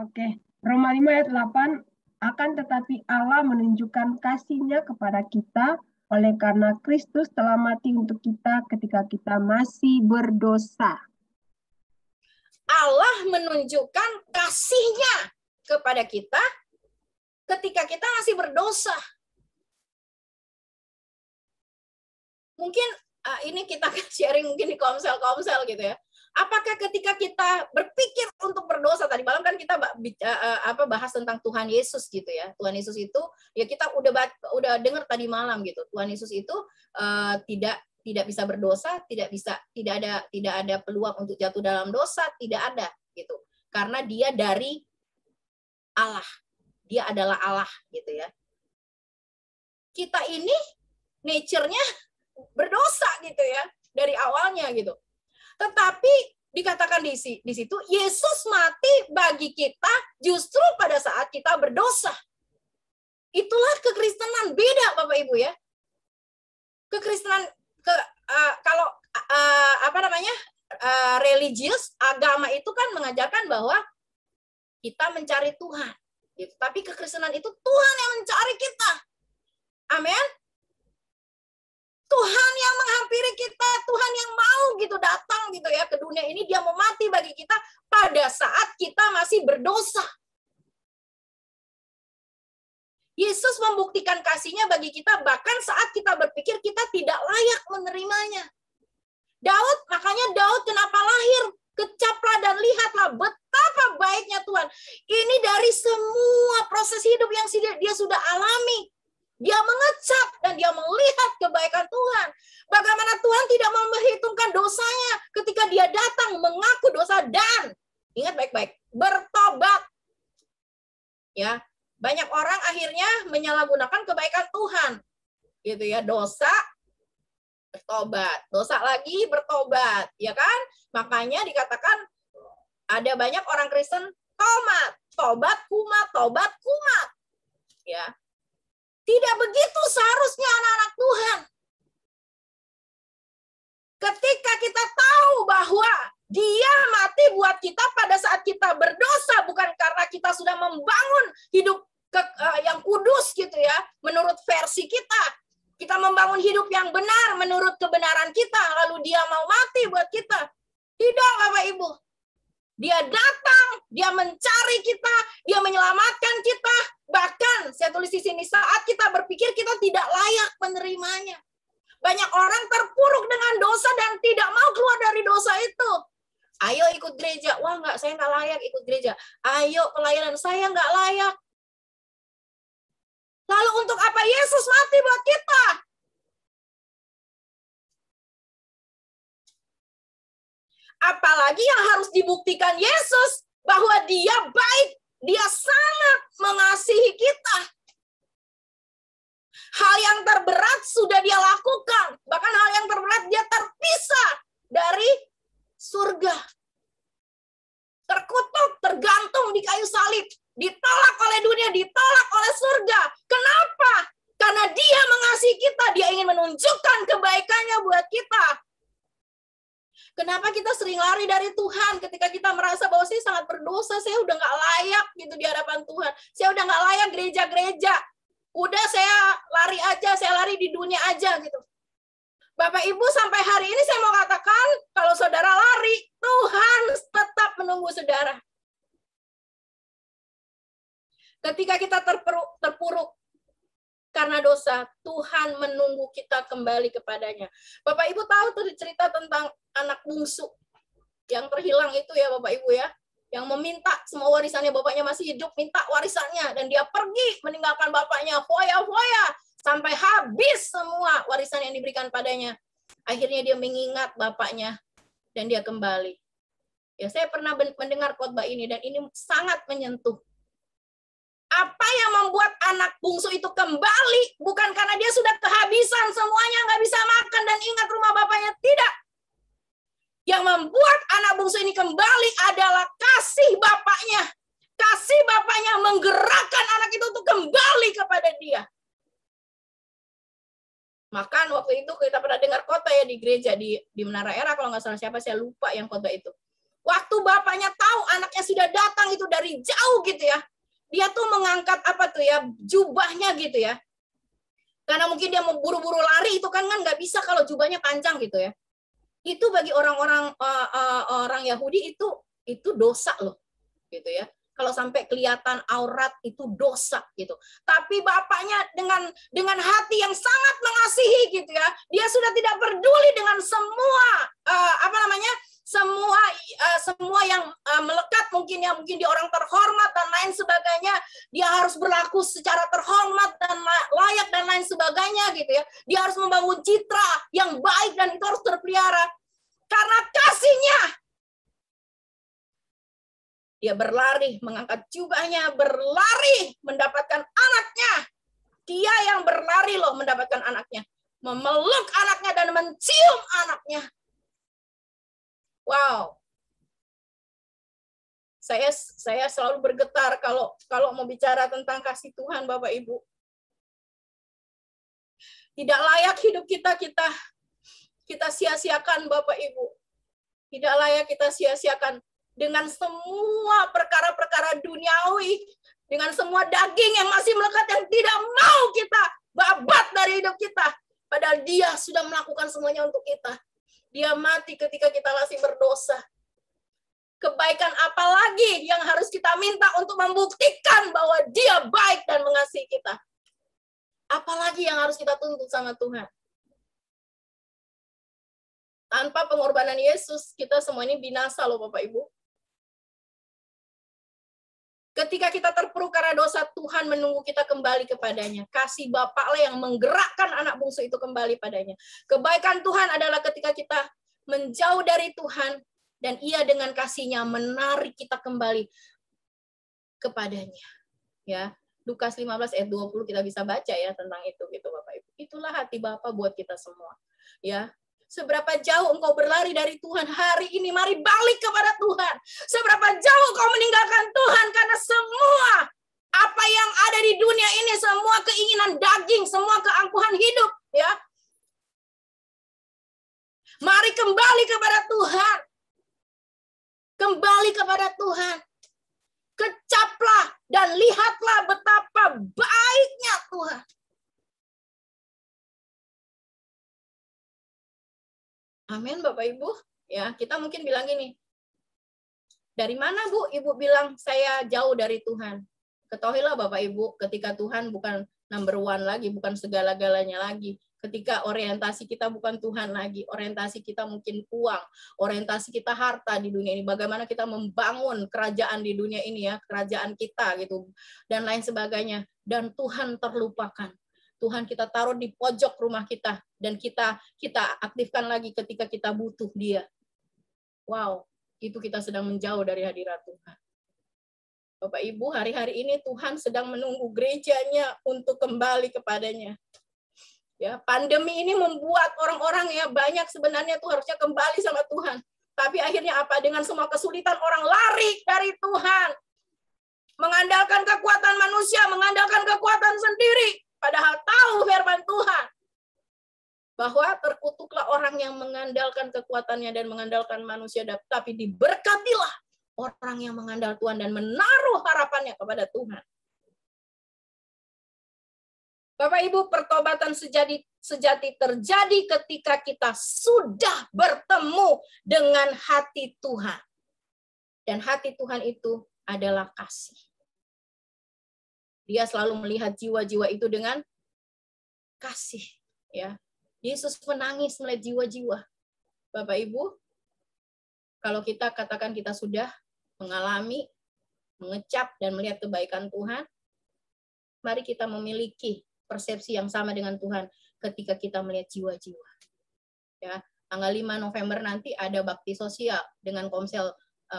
Oke, Roma 5 ayat 8. Akan tetapi Allah menunjukkan kasih-Nya kepada kita oleh karena Kristus telah mati untuk kita ketika kita masih berdosa. Allah menunjukkan kasih-Nya kepada kita ketika kita masih berdosa. Mungkin ini kita sharing mungkin di komsel gitu ya. Apakah ketika kita berpikir untuk berdosa, tadi malam kan kita bahas tentang Tuhan Yesus gitu ya. Tuhan Yesus itu ya kita udah dengar tadi malam gitu. Tuhan Yesus itu tidak bisa berdosa, tidak ada peluang untuk jatuh dalam dosa, tidak ada gitu. Karena dia dari Allah. Dia adalah Allah gitu ya. Kita ini nature-nya berdosa gitu ya dari awalnya gitu. Tetapi dikatakan di situ Yesus mati bagi kita justru pada saat kita berdosa. Itulah kekristenan, beda Bapak Ibu ya. Kekristenan kalau religius, agama itu kan mengajarkan bahwa kita mencari Tuhan gitu. Tapi kekristenan itu Tuhan yang mencari kita. Amin. Tuhan yang menghampiri kita, Tuhan yang mau gitu datang gitu ya ke dunia ini, dia mau mati bagi kita pada saat kita masih berdosa. Yesus membuktikan kasih-Nya bagi kita bahkan saat kita berpikir kita tidak layak menerimanya. Makanya Daud kenapa lahir? Kecaplah dan lihatlah betapa baiknya Tuhan. Ini dari semua proses hidup yang dia sudah alami. Dia mengecap dan dia melihat kebaikan Tuhan. Bagaimana Tuhan tidak memperhitungkan dosanya ketika dia datang mengaku dosa dan ingat baik-baik, bertobat. Ya, banyak orang akhirnya menyalahgunakan kebaikan Tuhan. Gitu ya, dosa bertobat, dosa lagi bertobat, ya kan? Makanya dikatakan ada banyak orang Kristen tobat kumat. Ya. Tidak begitu seharusnya anak-anak Tuhan. Ketika kita tahu bahwa Dia mati buat kita pada saat kita berdosa, bukan karena kita sudah membangun hidup yang kudus gitu ya, menurut versi kita. Kita membangun membangun hidup yang benar menurut kebenaran kita, lalu dia mau mati buat kita. Tidak, Bapak Ibu. Dia datang, dia mencari kita, dia menyelamatkan kita. Bahkan, saya tulis di sini, saat kita berpikir kita tidak layak menerimanya. Banyak orang terpuruk dengan dosa dan tidak mau keluar dari dosa itu. Ayo ikut gereja. Wah, enggak, saya enggak layak ikut gereja. Ayo pelayanan, saya enggak layak. Lalu untuk apa Yesus mati buat kita? Apalagi yang harus dibuktikan Yesus bahwa dia baik, dia sangat mengasihi kita. Hal yang terberat sudah dia lakukan, bahkan hal yang terberat dia terpisah dari surga. Terkutuk, tergantung di kayu salib, ditolak oleh dunia, ditolak oleh surga. Kenapa? Karena dia mengasihi kita, dia ingin menunjukkan kebaikannya buat kita. Kenapa kita sering lari dari Tuhan ketika kita merasa bahwa saya sangat berdosa, saya udah nggak layak gitu di hadapan Tuhan. Saya udah nggak layak gereja-gereja. Udah saya lari aja, saya lari di dunia aja gitu. Bapak Ibu, sampai hari ini saya mau katakan, kalau saudara lari, Tuhan tetap menunggu saudara. Ketika kita terpuruk karena dosa, Tuhan menunggu kita kembali kepadanya. Bapak Ibu tahu tuh cerita tentang anak bungsu yang terhilang itu ya Bapak Ibu ya, yang meminta semua warisannya, bapaknya masih hidup, minta warisannya, dan dia pergi meninggalkan bapaknya, foya-foya, sampai habis semua warisan yang diberikan padanya. Akhirnya dia mengingat bapaknya, dan dia kembali. Ya, saya pernah mendengar khotbah ini, dan ini sangat menyentuh. Apa yang membuat anak bungsu itu kembali bukan karena dia sudah kehabisan semuanya, nggak bisa makan dan ingat rumah bapaknya, tidak. Yang membuat anak bungsu ini kembali adalah kasih bapaknya. Kasih bapaknya menggerakkan anak itu untuk kembali kepada dia. Makan waktu itu kita pernah dengar khotbah ya di gereja di Menara Era, kalau nggak salah siapa, saya lupa yang khotbah itu. Waktu bapaknya tahu anaknya sudah datang itu dari jauh gitu ya, dia tuh mengangkat apa tuh ya, jubahnya gitu ya. Karena mungkin dia mau buru-buru lari, itu kan nggak bisa kalau jubahnya panjang gitu ya. Itu bagi orang-orang orang Yahudi itu dosa loh, gitu ya. Kalau sampai kelihatan aurat itu dosa gitu. Tapi bapaknya dengan hati yang sangat mengasihi gitu ya, dia sudah tidak peduli dengan semua semua yang melekat mungkin dia orang terhormat dan lain sebagainya, dia harus berlaku secara terhormat dan layak dan lain sebagainya gitu ya. Dia harus membangun citra yang baik dan itu harus terpelihara. Karena kasihnya dia berlari, mengangkat jubahnya, berlari mendapatkan anaknya. Dia yang berlari loh mendapatkan anaknya, memeluk anaknya dan mencium anaknya. Wow. Saya selalu bergetar kalau mau bicara tentang kasih Tuhan, Bapak Ibu. Tidak layak hidup kita sia-siakan, Bapak Ibu. Tidak layak kita sia-siakan dengan semua perkara-perkara duniawi, dengan semua daging yang masih melekat yang tidak mau kita babat dari hidup kita. Padahal dia sudah melakukan semuanya untuk kita. Dia mati ketika kita masih berdosa. Kebaikan apa lagi yang harus kita minta untuk membuktikan bahwa dia baik dan mengasihi kita? Apalagi yang harus kita tuntut sama Tuhan? Tanpa pengorbanan Yesus, kita semua ini binasa loh Bapak Ibu. Ketika kita terpuruk karena dosa, Tuhan menunggu kita kembali kepadanya. Kasih Bapaklah yang menggerakkan anak bungsu itu kembali padanya. Kebaikan Tuhan adalah ketika kita menjauh dari Tuhan, dan ia dengan kasihnya menarik kita kembali kepadanya. Ya, Lukas 15 ayat 20 kita bisa baca ya tentang itu gitu Bapak Ibu. Itulah hati Bapa buat kita semua. Ya. Seberapa jauh engkau berlari dari Tuhan hari ini, mari balik kepada Tuhan. Seberapa jauh kau meninggalkan Tuhan karena semua apa yang ada di dunia ini, semua keinginan daging, semua keangkuhan hidup, ya. Mari kembali kepada Tuhan. Kembali kepada Tuhan. Kecaplah dan lihatlah betapa baiknya Tuhan. Amin, Bapak Ibu. Ya, kita mungkin bilang gini, dari mana Bu Ibu bilang saya jauh dari Tuhan? Ketahuilah Bapak Ibu, ketika Tuhan bukan number one lagi, bukan segala-galanya lagi. Ketika orientasi kita bukan Tuhan lagi, orientasi kita mungkin uang, orientasi kita harta di dunia ini, bagaimana kita membangun kerajaan di dunia ini ya, kerajaan kita gitu, dan lain sebagainya. Dan Tuhan terlupakan. Tuhan kita taruh di pojok rumah kita, dan kita aktifkan lagi ketika kita butuh Dia. Wow, itu kita sedang menjauh dari hadirat Tuhan. Bapak Ibu, hari-hari ini Tuhan sedang menunggu gerejanya untuk kembali kepadanya. Ya, pandemi ini membuat orang-orang ya banyak sebenarnya tuh harusnya kembali sama Tuhan. Tapi akhirnya apa? Dengan semua kesulitan orang lari dari Tuhan. Mengandalkan kekuatan manusia, mengandalkan kekuatan sendiri. Padahal tahu firman Tuhan. Bahwa terkutuklah orang yang mengandalkan kekuatannya dan mengandalkan manusia. Tapi diberkatilah orang yang mengandalkan Tuhan dan menaruh harapannya kepada Tuhan. Bapak Ibu, pertobatan sejati terjadi ketika kita sudah bertemu dengan hati Tuhan. Dan hati Tuhan itu adalah kasih. Dia selalu melihat jiwa-jiwa itu dengan kasih. Ya, Yesus menangis melihat jiwa-jiwa. Bapak Ibu, kalau kita katakan kita sudah mengalami, mengecap dan melihat kebaikan Tuhan, mari kita memiliki persepsi yang sama dengan Tuhan ketika kita melihat jiwa-jiwa. Ya, tanggal 5 November nanti ada bakti sosial dengan Komsel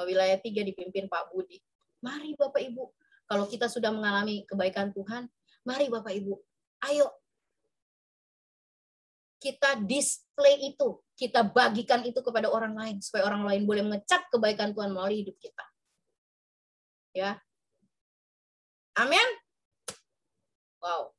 wilayah 3 dipimpin Pak Budi. Mari Bapak Ibu, kalau kita sudah mengalami kebaikan Tuhan, mari Bapak Ibu, ayo kita display itu, kita bagikan itu kepada orang lain supaya orang lain boleh mengecap kebaikan Tuhan melalui hidup kita. Ya. Amin. Wow.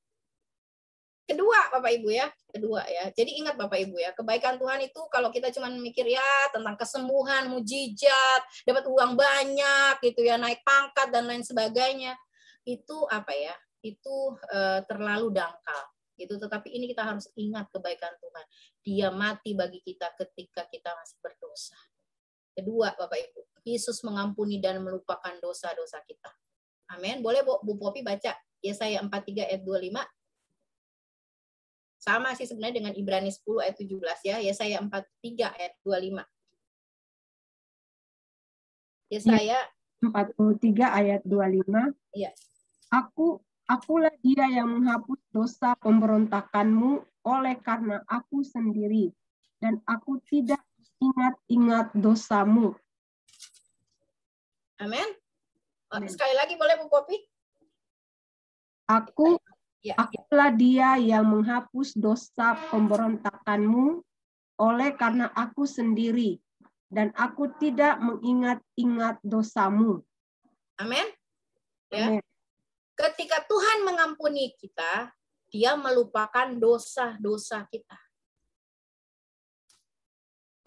Kedua, Bapak Ibu ya. Kedua ya. Jadi ingat Bapak Ibu ya, kebaikan Tuhan itu kalau kita cuma mikir ya tentang kesembuhan, mujizat, dapat uang banyak gitu ya, naik pangkat dan lain sebagainya. Itu apa ya? Itu terlalu dangkal. Gitu. Tetapi ini kita harus ingat kebaikan Tuhan. Dia mati bagi kita ketika kita masih berdosa. Kedua, Bapak Ibu, Yesus mengampuni dan melupakan dosa-dosa kita. Amin. Boleh Bu Popi baca Yesaya 43 ayat 25. Sama sih sebenarnya dengan Ibrani 10 ayat 17 ya. Yesaya 43 ayat 25. Yesaya 43 ayat 25. Iya. Akulah dia yang menghapus dosa pemberontakanmu oleh karena aku sendiri, dan aku tidak ingat-ingat dosamu. Amin. Sekali lagi boleh Bu Popi? Akulah dia yang menghapus dosa pemberontakanmu oleh karena aku sendiri, dan aku tidak mengingat-ingat dosamu. Amin. Ya. Amin. Ketika Tuhan mengampuni kita, Dia melupakan dosa-dosa kita.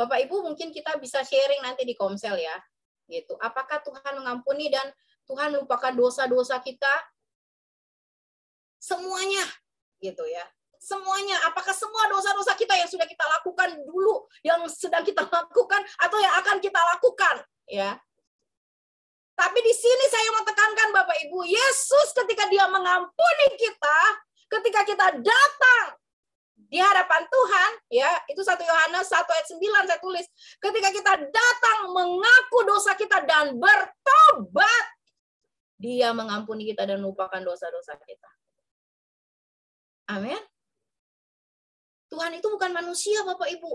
Bapak Ibu mungkin kita bisa sharing nanti di Komsel ya. Gitu. Apakah Tuhan mengampuni dan Tuhan melupakan dosa-dosa kita? Semuanya, gitu ya. Semuanya, apakah semua dosa-dosa kita yang sudah kita lakukan dulu, yang sedang kita lakukan, atau yang akan kita lakukan, ya. Tapi di sini saya mau tekankan Bapak Ibu, Yesus ketika Dia mengampuni kita, ketika kita datang di hadapan Tuhan, ya, itu 1 Yohanes 1 ayat 9 saya tulis, ketika kita datang mengaku dosa kita dan bertobat, Dia mengampuni kita dan melupakan dosa-dosa kita. Amin. Tuhan itu bukan manusia, Bapak Ibu.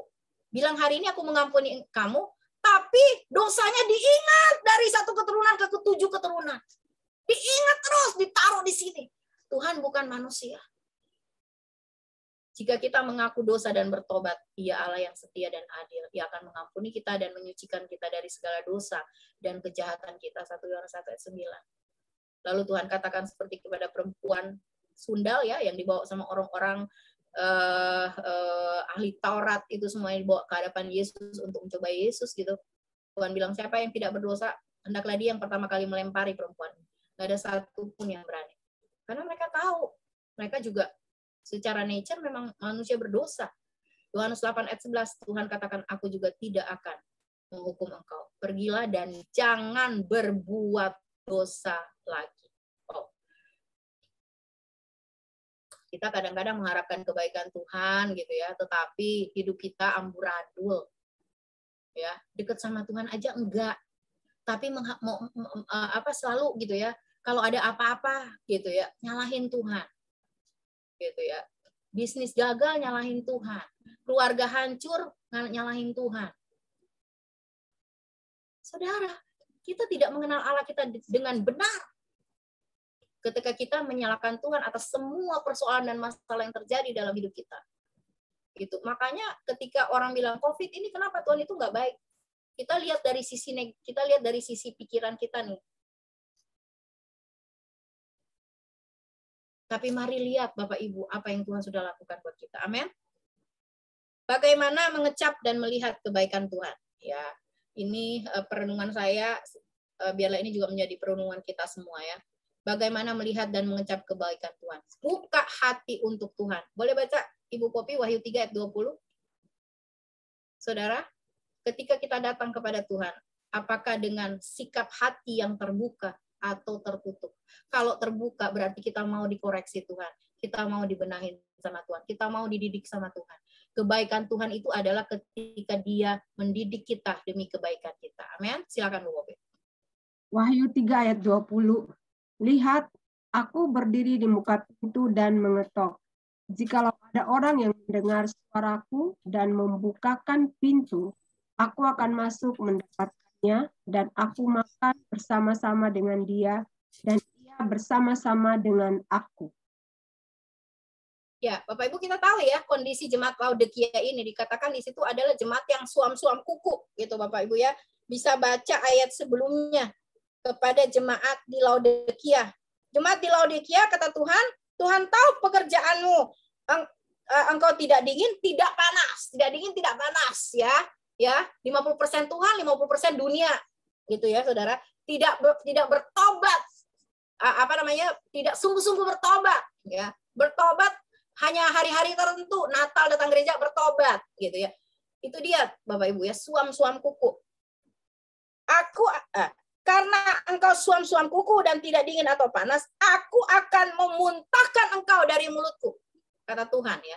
Bilang hari ini aku mengampuni kamu, tapi dosanya diingat dari 1 keturunan ke 7 keturunan. Diingat terus, ditaruh di sini. Tuhan bukan manusia. Jika kita mengaku dosa dan bertobat, Ia Allah yang setia dan adil. Ia akan mengampuni kita dan menyucikan kita dari segala dosa dan kejahatan kita. 1 Yohanes 1 ayat 9. Lalu Tuhan katakan seperti kepada perempuan sundal ya, yang dibawa sama orang-orang ahli Taurat, itu semuanya dibawa ke hadapan Yesus untuk mencoba Yesus gitu. Tuhan bilang, siapa yang tidak berdosa, hendaklah dia yang pertama kali melempari perempuan. Nggak ada satu pun yang berani. Karena mereka tahu, mereka juga secara nature memang manusia berdosa. Yohanes 8 ayat 11, Tuhan katakan, aku juga tidak akan menghukum engkau. Pergilah dan jangan berbuat dosa lagi. Oh. Kita kadang-kadang mengharapkan kebaikan Tuhan gitu ya, tetapi hidup kita amburadul. Ya, dekat sama Tuhan aja enggak. Tapi selalu gitu ya, kalau ada apa-apa gitu ya, nyalahin Tuhan. Gitu ya. Bisnis gagal nyalahin Tuhan. Keluarga hancur nyalahin Tuhan. Saudara, kita tidak mengenal Allah kita dengan benar. Ketika kita menyalahkan Tuhan atas semua persoalan dan masalah yang terjadi dalam hidup kita. Gitu. Makanya ketika orang bilang COVID ini kenapa Tuhan itu nggak baik? Kita lihat dari sisi pikiran kita nih. Tapi mari lihat Bapak Ibu apa yang Tuhan sudah lakukan buat kita. Amin. Bagaimana mengecap dan melihat kebaikan Tuhan? Ya, ini perenungan saya. Biarlah ini juga menjadi perenungan kita semua ya. Bagaimana melihat dan mengecap kebaikan Tuhan. Buka hati untuk Tuhan. Boleh baca Ibu Popi Wahyu 3 ayat 20? Saudara, ketika kita datang kepada Tuhan, apakah dengan sikap hati yang terbuka atau tertutup? Kalau terbuka berarti kita mau dikoreksi Tuhan. Kita mau dibenahin sama Tuhan. Kita mau dididik sama Tuhan. Kebaikan Tuhan itu adalah ketika Dia mendidik kita demi kebaikan kita. Amin. Silakan Bu Popi. Wahyu 3 ayat 20. Lihat, aku berdiri di muka pintu dan mengetok. Jikalau ada orang yang mendengar suaraku dan membukakan pintu, aku akan masuk mendapatkannya dan aku makan bersama-sama dengan dia dan ia bersama-sama dengan aku. Ya, Bapak Ibu kita tahu ya kondisi jemaat Laodikia ini dikatakan di situ adalah jemaat yang suam-suam kuku gitu Bapak Ibu ya. Bisa baca ayat sebelumnya kepada jemaat di Laodikia. Jemaat di Laodikia kata Tuhan, Tuhan tahu pekerjaanmu. Engkau tidak dingin, tidak panas. Tidak dingin, tidak panas ya. Ya, 50% Tuhan, 50% dunia. Gitu ya, Saudara. Tidak bertobat. Tidak sungguh-sungguh bertobat ya. Bertobat hanya hari-hari tertentu, Natal datang gereja bertobat gitu ya. Itu dia Bapak Ibu ya, suam-suam kuku. Karena engkau suam-suam kuku dan tidak dingin atau panas, aku akan memuntahkan engkau dari mulutku, kata Tuhan ya.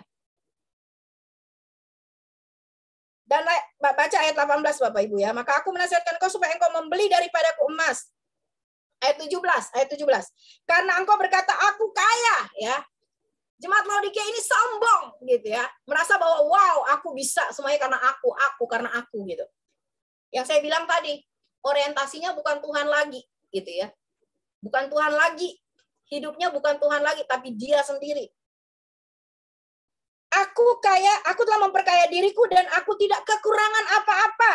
Dan baca ayat 18 Bapak Ibu ya. Maka aku menasihatkan engkau supaya engkau membeli daripadaku emas. Ayat 17. Karena engkau berkata aku kaya ya. Jemaat Laodikia ini sombong gitu ya. Merasa bahwa wow, aku bisa semuanya karena aku gitu. Yang saya bilang tadi, orientasinya bukan Tuhan lagi gitu ya. Bukan Tuhan lagi. Hidupnya bukan Tuhan lagi, tapi dia sendiri. Aku telah memperkaya diriku dan aku tidak kekurangan apa-apa.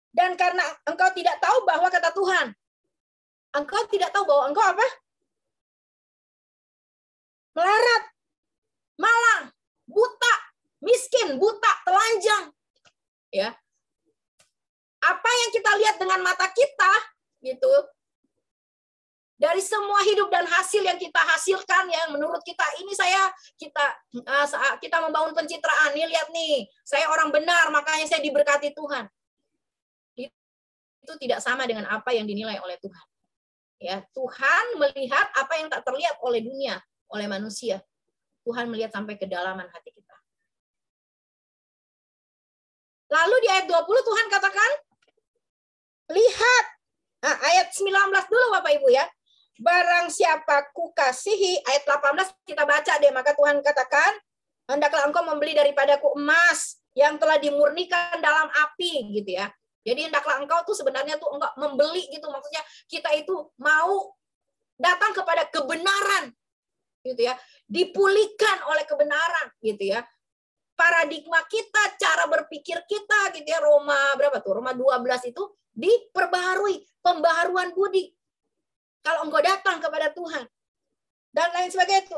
Dan karena engkau tidak tahu bahwa kata Tuhan, engkau tidak tahu bahwa engkau apa? Melarat, malang, buta, miskin, buta, telanjang. Ya. Apa yang kita lihat dengan mata kita gitu, dari semua hidup dan hasil yang kita hasilkan ya, menurut kita ini kita membangun pencitraan. Nih lihat nih, saya orang benar, makanya saya diberkati Tuhan. Itu tidak sama dengan apa yang dinilai oleh Tuhan. Ya, Tuhan melihat apa yang tak terlihat oleh dunia, oleh manusia. Tuhan melihat sampai kedalaman hati kita. Lalu di ayat 20 Tuhan katakan, lihat, ayat 19 dulu Bapak Ibu ya. Barang siapa kukasihi, ayat 18 kita baca deh, maka Tuhan katakan, hendaklah engkau membeli daripadaku emas yang telah dimurnikan dalam api gitu ya. Jadi hendaklah engkau tuh sebenarnya tuh enggak membeli gitu, maksudnya kita itu mau datang kepada kebenaran gitu ya, dipulihkan oleh kebenaran gitu ya. Paradigma kita, cara berpikir kita gitu ya, Roma 12 itu diperbaharui, pembaharuan budi. Kalau engkau datang kepada Tuhan. Dan lain sebagainya itu,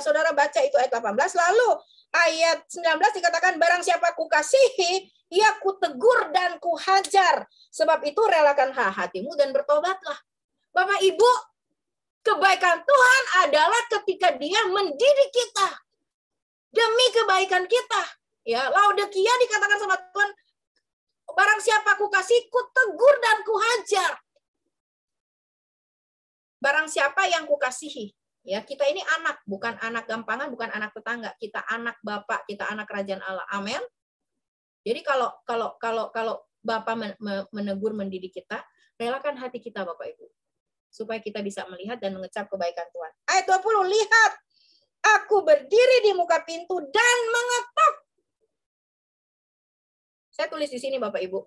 saudara baca itu ayat 18, lalu ayat 19 dikatakan barang siapa kukasihi, ia kutegur dan kuhajar. Sebab itu relakan hatimu dan bertobatlah. Bapak Ibu, kebaikan Tuhan adalah ketika Dia mendidik kita. demi kebaikan kita. Ya, Laodikia dikatakan sama Tuhan, barang siapa ku kasih, ku tegur dan ku hajar. Barang siapa yang ku kasihi. Ya, kita ini anak, bukan anak gampangan, bukan anak tetangga. Kita anak Bapak, kita anak kerajaan Allah. Amin. Jadi kalau Bapak menegur, mendidik kita, relakan hati kita Bapak Ibu. Supaya kita bisa melihat dan mengecap kebaikan Tuhan. Ayat 20, lihat, aku berdiri di muka pintu dan mengetuk. Saya tulis di sini Bapak Ibu.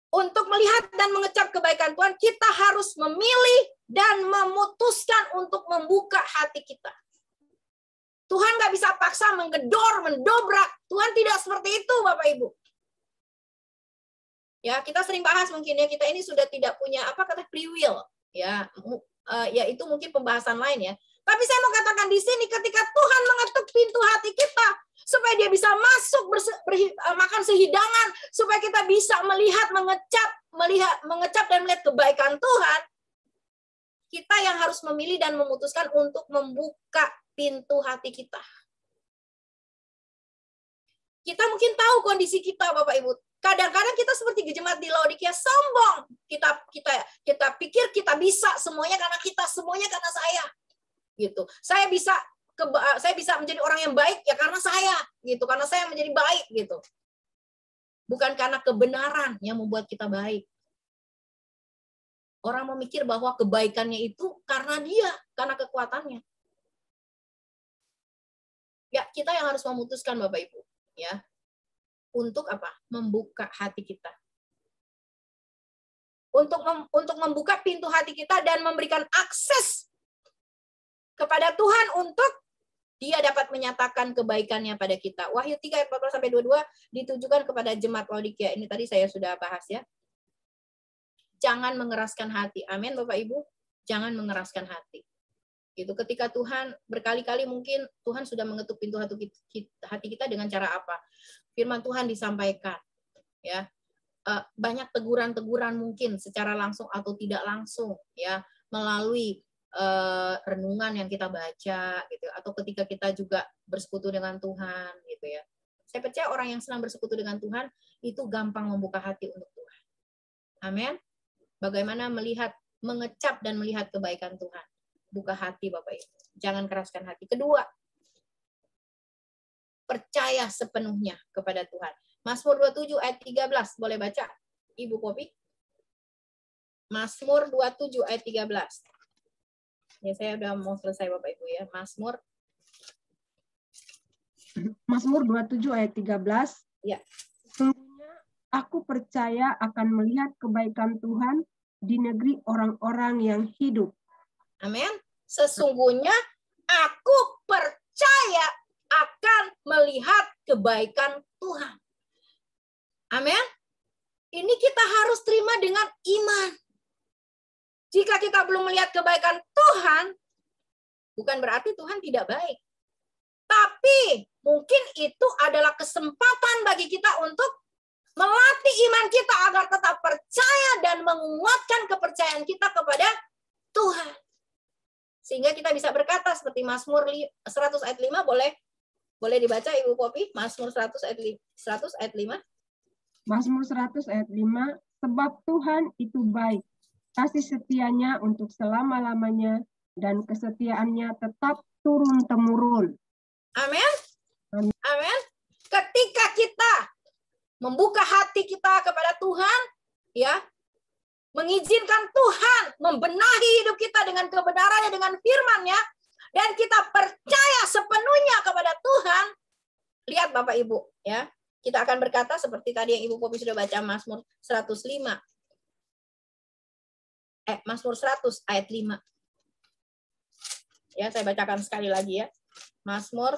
Untuk melihat dan mengecap kebaikan Tuhan, kita harus memilih dan memutuskan untuk membuka hati kita. Tuhan nggak bisa paksa menggedor, mendobrak. Tuhan tidak seperti itu, Bapak Ibu. Ya, kita sering bahas mungkin ya, kita ini sudah tidak punya free will. Ya, itu mungkin pembahasan lain ya. Tapi saya mau katakan di sini, ketika Tuhan mengetuk pintu hati kita, supaya dia bisa masuk makan sehidangan, supaya kita bisa melihat, mengecap dan melihat kebaikan Tuhan, kita yang harus memilih dan memutuskan untuk membuka pintu hati kita. Kita mungkin tahu kondisi kita, Bapak Ibu. Kadang-kadang kita seperti jemaat di Laodikia, sombong. Kita pikir kita bisa semuanya karena kita, semuanya karena saya. Gitu. Saya bisa menjadi orang yang baik ya karena saya, gitu. Karena saya menjadi baik, gitu. Bukan karena kebenaran yang membuat kita baik. Orang memikir bahwa kebaikannya itu karena dia, karena kekuatannya. Ya, kita yang harus memutuskan Bapak Ibu, ya. Untuk apa? Membuka hati kita. Untuk membuka pintu hati kita dan memberikan akses kepada Tuhan untuk dia dapat menyatakan kebaikannya pada kita. Wahyu 3 ayat 14-22 ditujukan kepada jemaat Laodikia. Ini tadi saya sudah bahas ya. Jangan mengeraskan hati. Amin Bapak Ibu. Jangan mengeraskan hati. Gitu. Ketika Tuhan berkali-kali mungkin Tuhan sudah mengetuk pintu hati kita dengan cara apa? Firman Tuhan disampaikan. Ya. Banyak teguran-teguran mungkin secara langsung atau tidak langsung ya, melalui renungan yang kita baca gitu, atau ketika kita juga bersekutu dengan Tuhan gitu ya. Saya percaya orang yang senang bersekutu dengan Tuhan itu gampang membuka hati untuk Tuhan. Amin. Bagaimana mengecap dan melihat kebaikan Tuhan. Buka hati Bapak Ibu. Jangan keraskan hati. Kedua, percaya sepenuhnya kepada Tuhan. Mazmur 27 ayat 13, boleh baca Ibu Popi? Mazmur 27 ayat 13. Ya, saya udah mau selesai Bapak Ibu ya. Mazmur 27 ayat 13. Ya. Sesungguhnya aku percaya akan melihat kebaikan Tuhan di negeri orang-orang yang hidup. Amin. Sesungguhnya aku percaya akan melihat kebaikan Tuhan. Amin. Ini kita harus terima dengan iman. Jika kita belum melihat kebaikan Tuhan, bukan berarti Tuhan tidak baik. Tapi mungkin itu adalah kesempatan bagi kita untuk melatih iman kita agar tetap percaya dan menguatkan kepercayaan kita kepada Tuhan. Sehingga kita bisa berkata seperti Mazmur 100 ayat 5, boleh dibaca Ibu Popi, Mazmur 100 ayat 5. Mazmur 100 ayat 5, sebab Tuhan itu baik, kasih setianya untuk selama-lamanya, dan kesetiaannya tetap turun-temurun. Amin. Amin. Ketika kita membuka hati kita kepada Tuhan, ya, mengizinkan Tuhan membenahi hidup kita dengan kebenarannya, dengan firman-Nya, dan kita percaya sepenuhnya kepada Tuhan. Lihat Bapak Ibu, ya. Kita akan berkata seperti tadi yang Ibu Popi sudah baca Mazmur 105. Mazmur 100 ayat 5. Ya, saya bacakan sekali lagi ya. Mazmur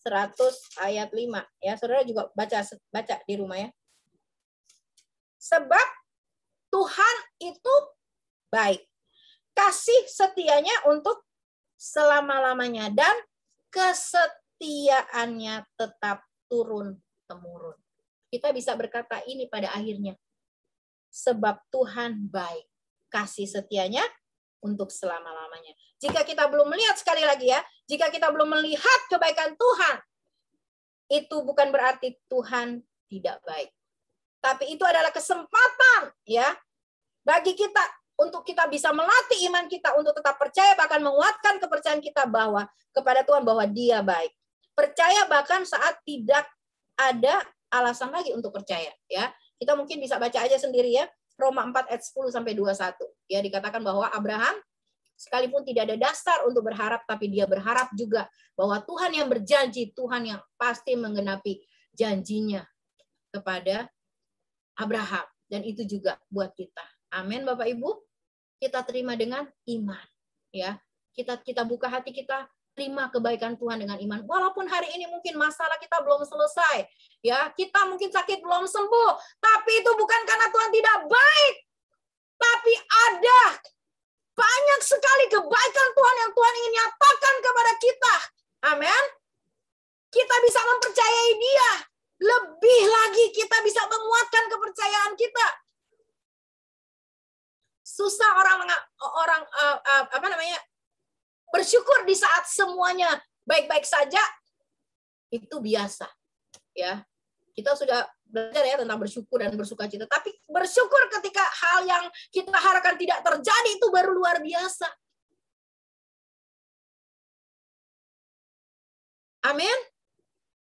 100 ayat 5. Ya, Saudara juga baca di rumah ya. Sebab Tuhan itu baik. Kasih setianya untuk selama-lamanya dan kesetiaannya tetap turun-temurun. Kita bisa berkata ini pada akhirnya. Sebab Tuhan baik. Kasih setianya untuk selama-lamanya. Jika kita belum melihat sekali lagi ya, Jika kita belum melihat kebaikan Tuhan, itu bukan berarti Tuhan tidak baik. Tapi itu adalah kesempatan ya bagi kita untuk kita bisa melatih iman kita untuk tetap percaya, bahkan menguatkan kepercayaan kita bahwa kepada Tuhan bahwa Dia baik. Percaya bahkan saat tidak ada alasan lagi untuk percaya ya. Kita mungkin bisa baca aja sendiri ya. Roma 4 ayat 10 sampai 21. Ya, dikatakan bahwa Abraham sekalipun tidak ada dasar untuk berharap, tapi dia berharap juga bahwa Tuhan yang berjanji, Tuhan yang pasti menggenapi janjinya kepada Abraham. Dan itu juga buat kita. Amin, Bapak Ibu. Kita terima dengan iman. Ya, kita buka hati kita, terima kebaikan Tuhan dengan iman. Walaupun hari ini mungkin masalah kita belum selesai. Ya, kita mungkin sakit belum sembuh. Tapi itu bukan karena Tuhan tidak baik. Tapi ada banyak sekali kebaikan Tuhan yang Tuhan ingin nyatakan kepada kita. Amin. Kita bisa mempercayai Dia. Lebih lagi kita bisa menguatkan kepercayaan kita. Susah orang bersyukur di saat semuanya baik-baik saja. Itu biasa. Ya. Kita sudah belajar ya tentang bersyukur dan bersukacita. Tapi bersyukur ketika hal yang kita harapkan tidak terjadi itu baru luar biasa. Amin.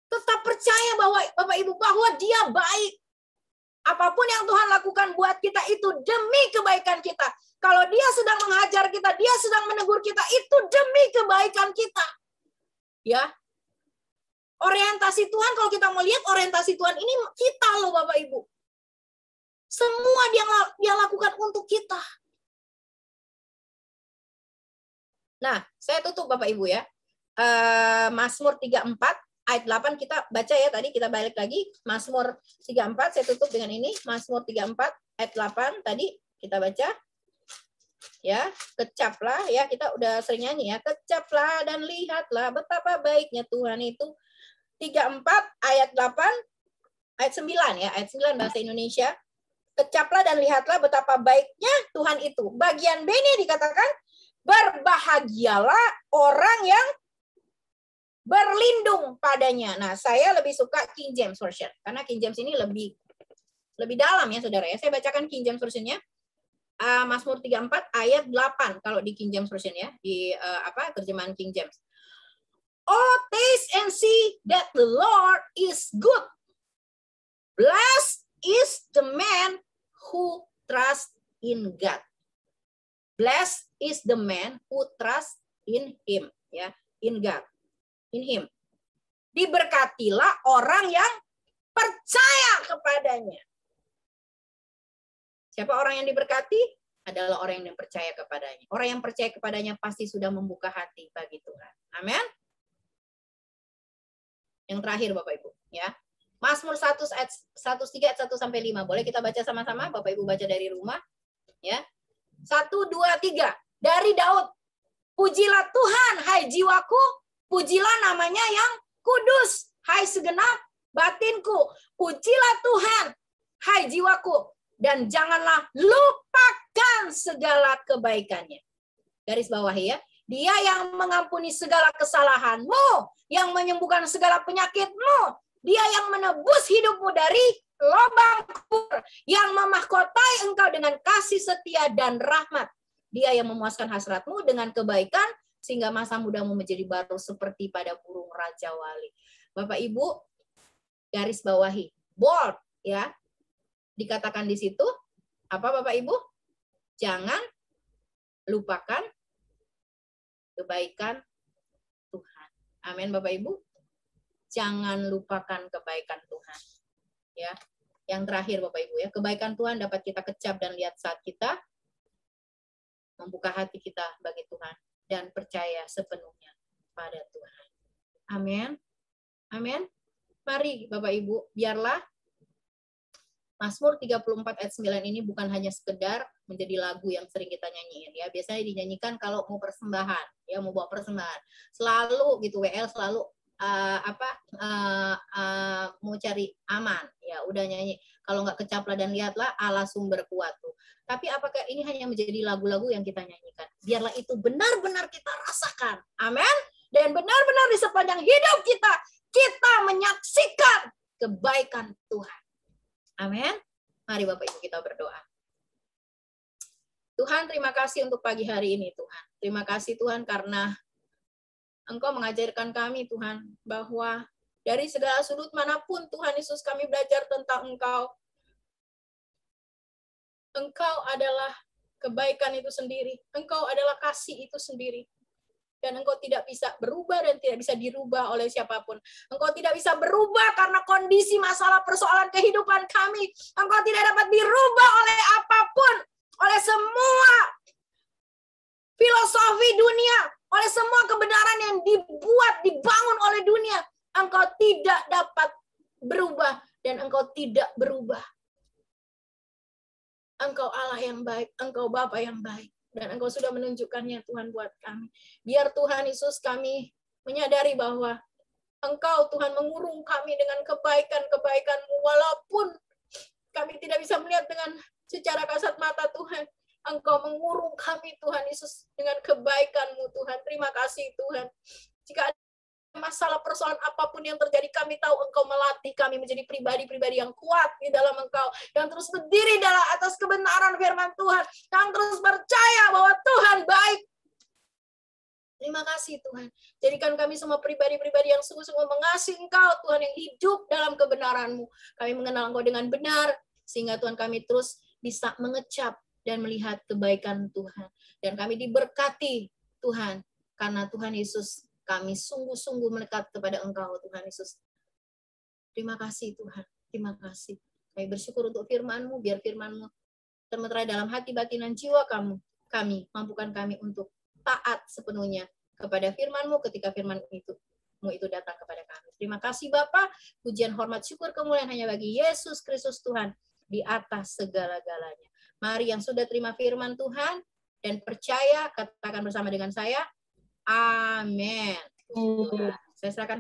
Tetap percaya bahwa Bapak Ibu bahwa Dia baik. Apapun yang Tuhan lakukan buat kita itu demi kebaikan kita. Kalau Dia sedang mengajar kita, Dia sedang menegur kita, itu demi kebaikan kita. Ya. Orientasi Tuhan, kalau kita mau lihat orientasi Tuhan ini kita loh Bapak Ibu. Semua dia lakukan untuk kita. Nah, saya tutup Bapak Ibu ya. Mazmur 34 ayat 8 kita baca ya tadi, kita balik lagi. Mazmur 34 saya tutup dengan ini. Mazmur 34 ayat 8 tadi kita baca. Ya, kecaplah ya, kita udah sering nyanyi ya. Kecaplah dan lihatlah betapa baiknya Tuhan itu. 34 ayat 8 ayat 9 ya, ayat 9 bahasa Indonesia. Kecaplah dan lihatlah betapa baiknya Tuhan itu. Bagian B ini dikatakan berbahagialah orang yang berlindung padanya. Nah, saya lebih suka King James Version karena King James ini lebih dalam ya Saudara ya. Saya bacakan King James Version-nya. Mazmur 34 ayat 8 kalau di King James Version ya, di terjemahan King James. Oh, taste and see that the Lord is good. Blessed is the man who trusts in God. Blessed is the man who trusts in Him, ya, in God, in Him. Diberkatilah orang yang percaya kepadanya. Siapa orang yang diberkati? Adalah orang yang percaya kepadanya. Orang yang percaya kepadanya pasti sudah membuka hati bagi Tuhan. Amin. Yang terakhir Bapak Ibu, ya. Mazmur 1 ayat 1 ayat 1 sampai 5. Boleh kita baca sama-sama? Bapak Ibu baca dari rumah, ya. 1 2 3. Dari Daud. Pujilah Tuhan, hai jiwaku, pujilah namanya yang kudus, hai segenap batinku. Pujilah Tuhan, hai jiwaku, dan janganlah lupakan segala kebaikannya. Garis bawahi ya. Dia yang mengampuni segala kesalahanmu, yang menyembuhkan segala penyakitmu, Dia yang menebus hidupmu dari lubang kubur, yang memahkotai engkau dengan kasih setia dan rahmat. Dia yang memuaskan hasratmu dengan kebaikan, sehingga masa mudamu menjadi baru seperti pada burung Raja Wali. Bapak Ibu, garis bawahi, bold ya. Dikatakan di situ, apa Bapak Ibu? Jangan lupakan kebaikan Tuhan. Amin Bapak Ibu. Jangan lupakan kebaikan Tuhan. Ya. Yang terakhir Bapak Ibu ya, kebaikan Tuhan dapat kita kecap dan lihat saat kita membuka hati kita bagi Tuhan dan percaya sepenuhnya pada Tuhan. Amin. Amin. Mari Bapak Ibu, biarlah Mazmur 34 ayat 9 ini bukan hanya sekedar menjadi lagu yang sering kita nyanyiin ya. Biasanya dinyanyikan kalau mau persembahan, ya mau bawa persembahan. Selalu gitu WL selalu mau cari aman, ya udah nyanyi. Kalau nggak kecaplah dan lihatlah Allah sumber kuat tuh. Tapi apakah ini hanya menjadi lagu-lagu yang kita nyanyikan? Biarlah itu benar-benar kita rasakan. Amin. Dan benar-benar di sepanjang hidup kita menyaksikan kebaikan Tuhan. Amin. Mari Bapak Ibu kita berdoa. Tuhan, terima kasih untuk pagi hari ini, Tuhan. Terima kasih Tuhan karena Engkau mengajarkan kami, Tuhan, bahwa dari segala sudut manapun, Tuhan Yesus, kami belajar tentang Engkau. Engkau adalah kebaikan itu sendiri. Engkau adalah kasih itu sendiri. Dan Engkau tidak bisa berubah dan tidak bisa dirubah oleh siapapun. Engkau tidak bisa berubah karena kondisi, masalah, persoalan kehidupan kami. Engkau tidak dapat dirubah oleh apapun, oleh semua filosofi dunia, oleh semua kebenaran yang dibangun oleh dunia. Engkau tidak dapat berubah dan Engkau tidak berubah. Engkau Allah yang baik, Engkau Bapa yang baik. Dan Engkau sudah menunjukkannya Tuhan buat kami. Biar Tuhan Yesus kami menyadari bahwa Engkau Tuhan mengurung kami dengan kebaikan-kebaikan-Mu. Walaupun kami tidak bisa melihat dengan secara kasat mata Tuhan. Engkau mengurung kami Tuhan Yesus dengan kebaikan-Mu Tuhan. Terima kasih Tuhan. Jika ada masalah persoalan apapun yang terjadi, kami tahu Engkau melatih kami menjadi pribadi-pribadi yang kuat di dalam Engkau, yang terus berdiri dalam atas kebenaran firman Tuhan, yang terus percaya bahwa Tuhan baik. Terima kasih Tuhan. Jadikan kami semua pribadi-pribadi yang sungguh-sungguh mengasihi Engkau, Tuhan, yang hidup dalam kebenaran-Mu. Kami mengenal Engkau dengan benar, sehingga Tuhan kami terus bisa mengecap dan melihat kebaikan Tuhan. Dan kami diberkati Tuhan, karena Tuhan Yesus, kami sungguh-sungguh melekat kepada Engkau, Tuhan Yesus. Terima kasih, Tuhan. Terima kasih. Kami bersyukur untuk firman-Mu, biar firman-Mu termeterai dalam hati, batin, dan jiwa kami. Mampukan kami untuk taat sepenuhnya kepada firman-Mu ketika firman-Mu itu datang kepada kami. Terima kasih, Bapa. Pujian, hormat, syukur, kemuliaan hanya bagi Yesus Kristus Tuhan di atas segala-galanya. Mari yang sudah terima firman Tuhan dan percaya, katakan bersama dengan saya, amin. Saya serahkan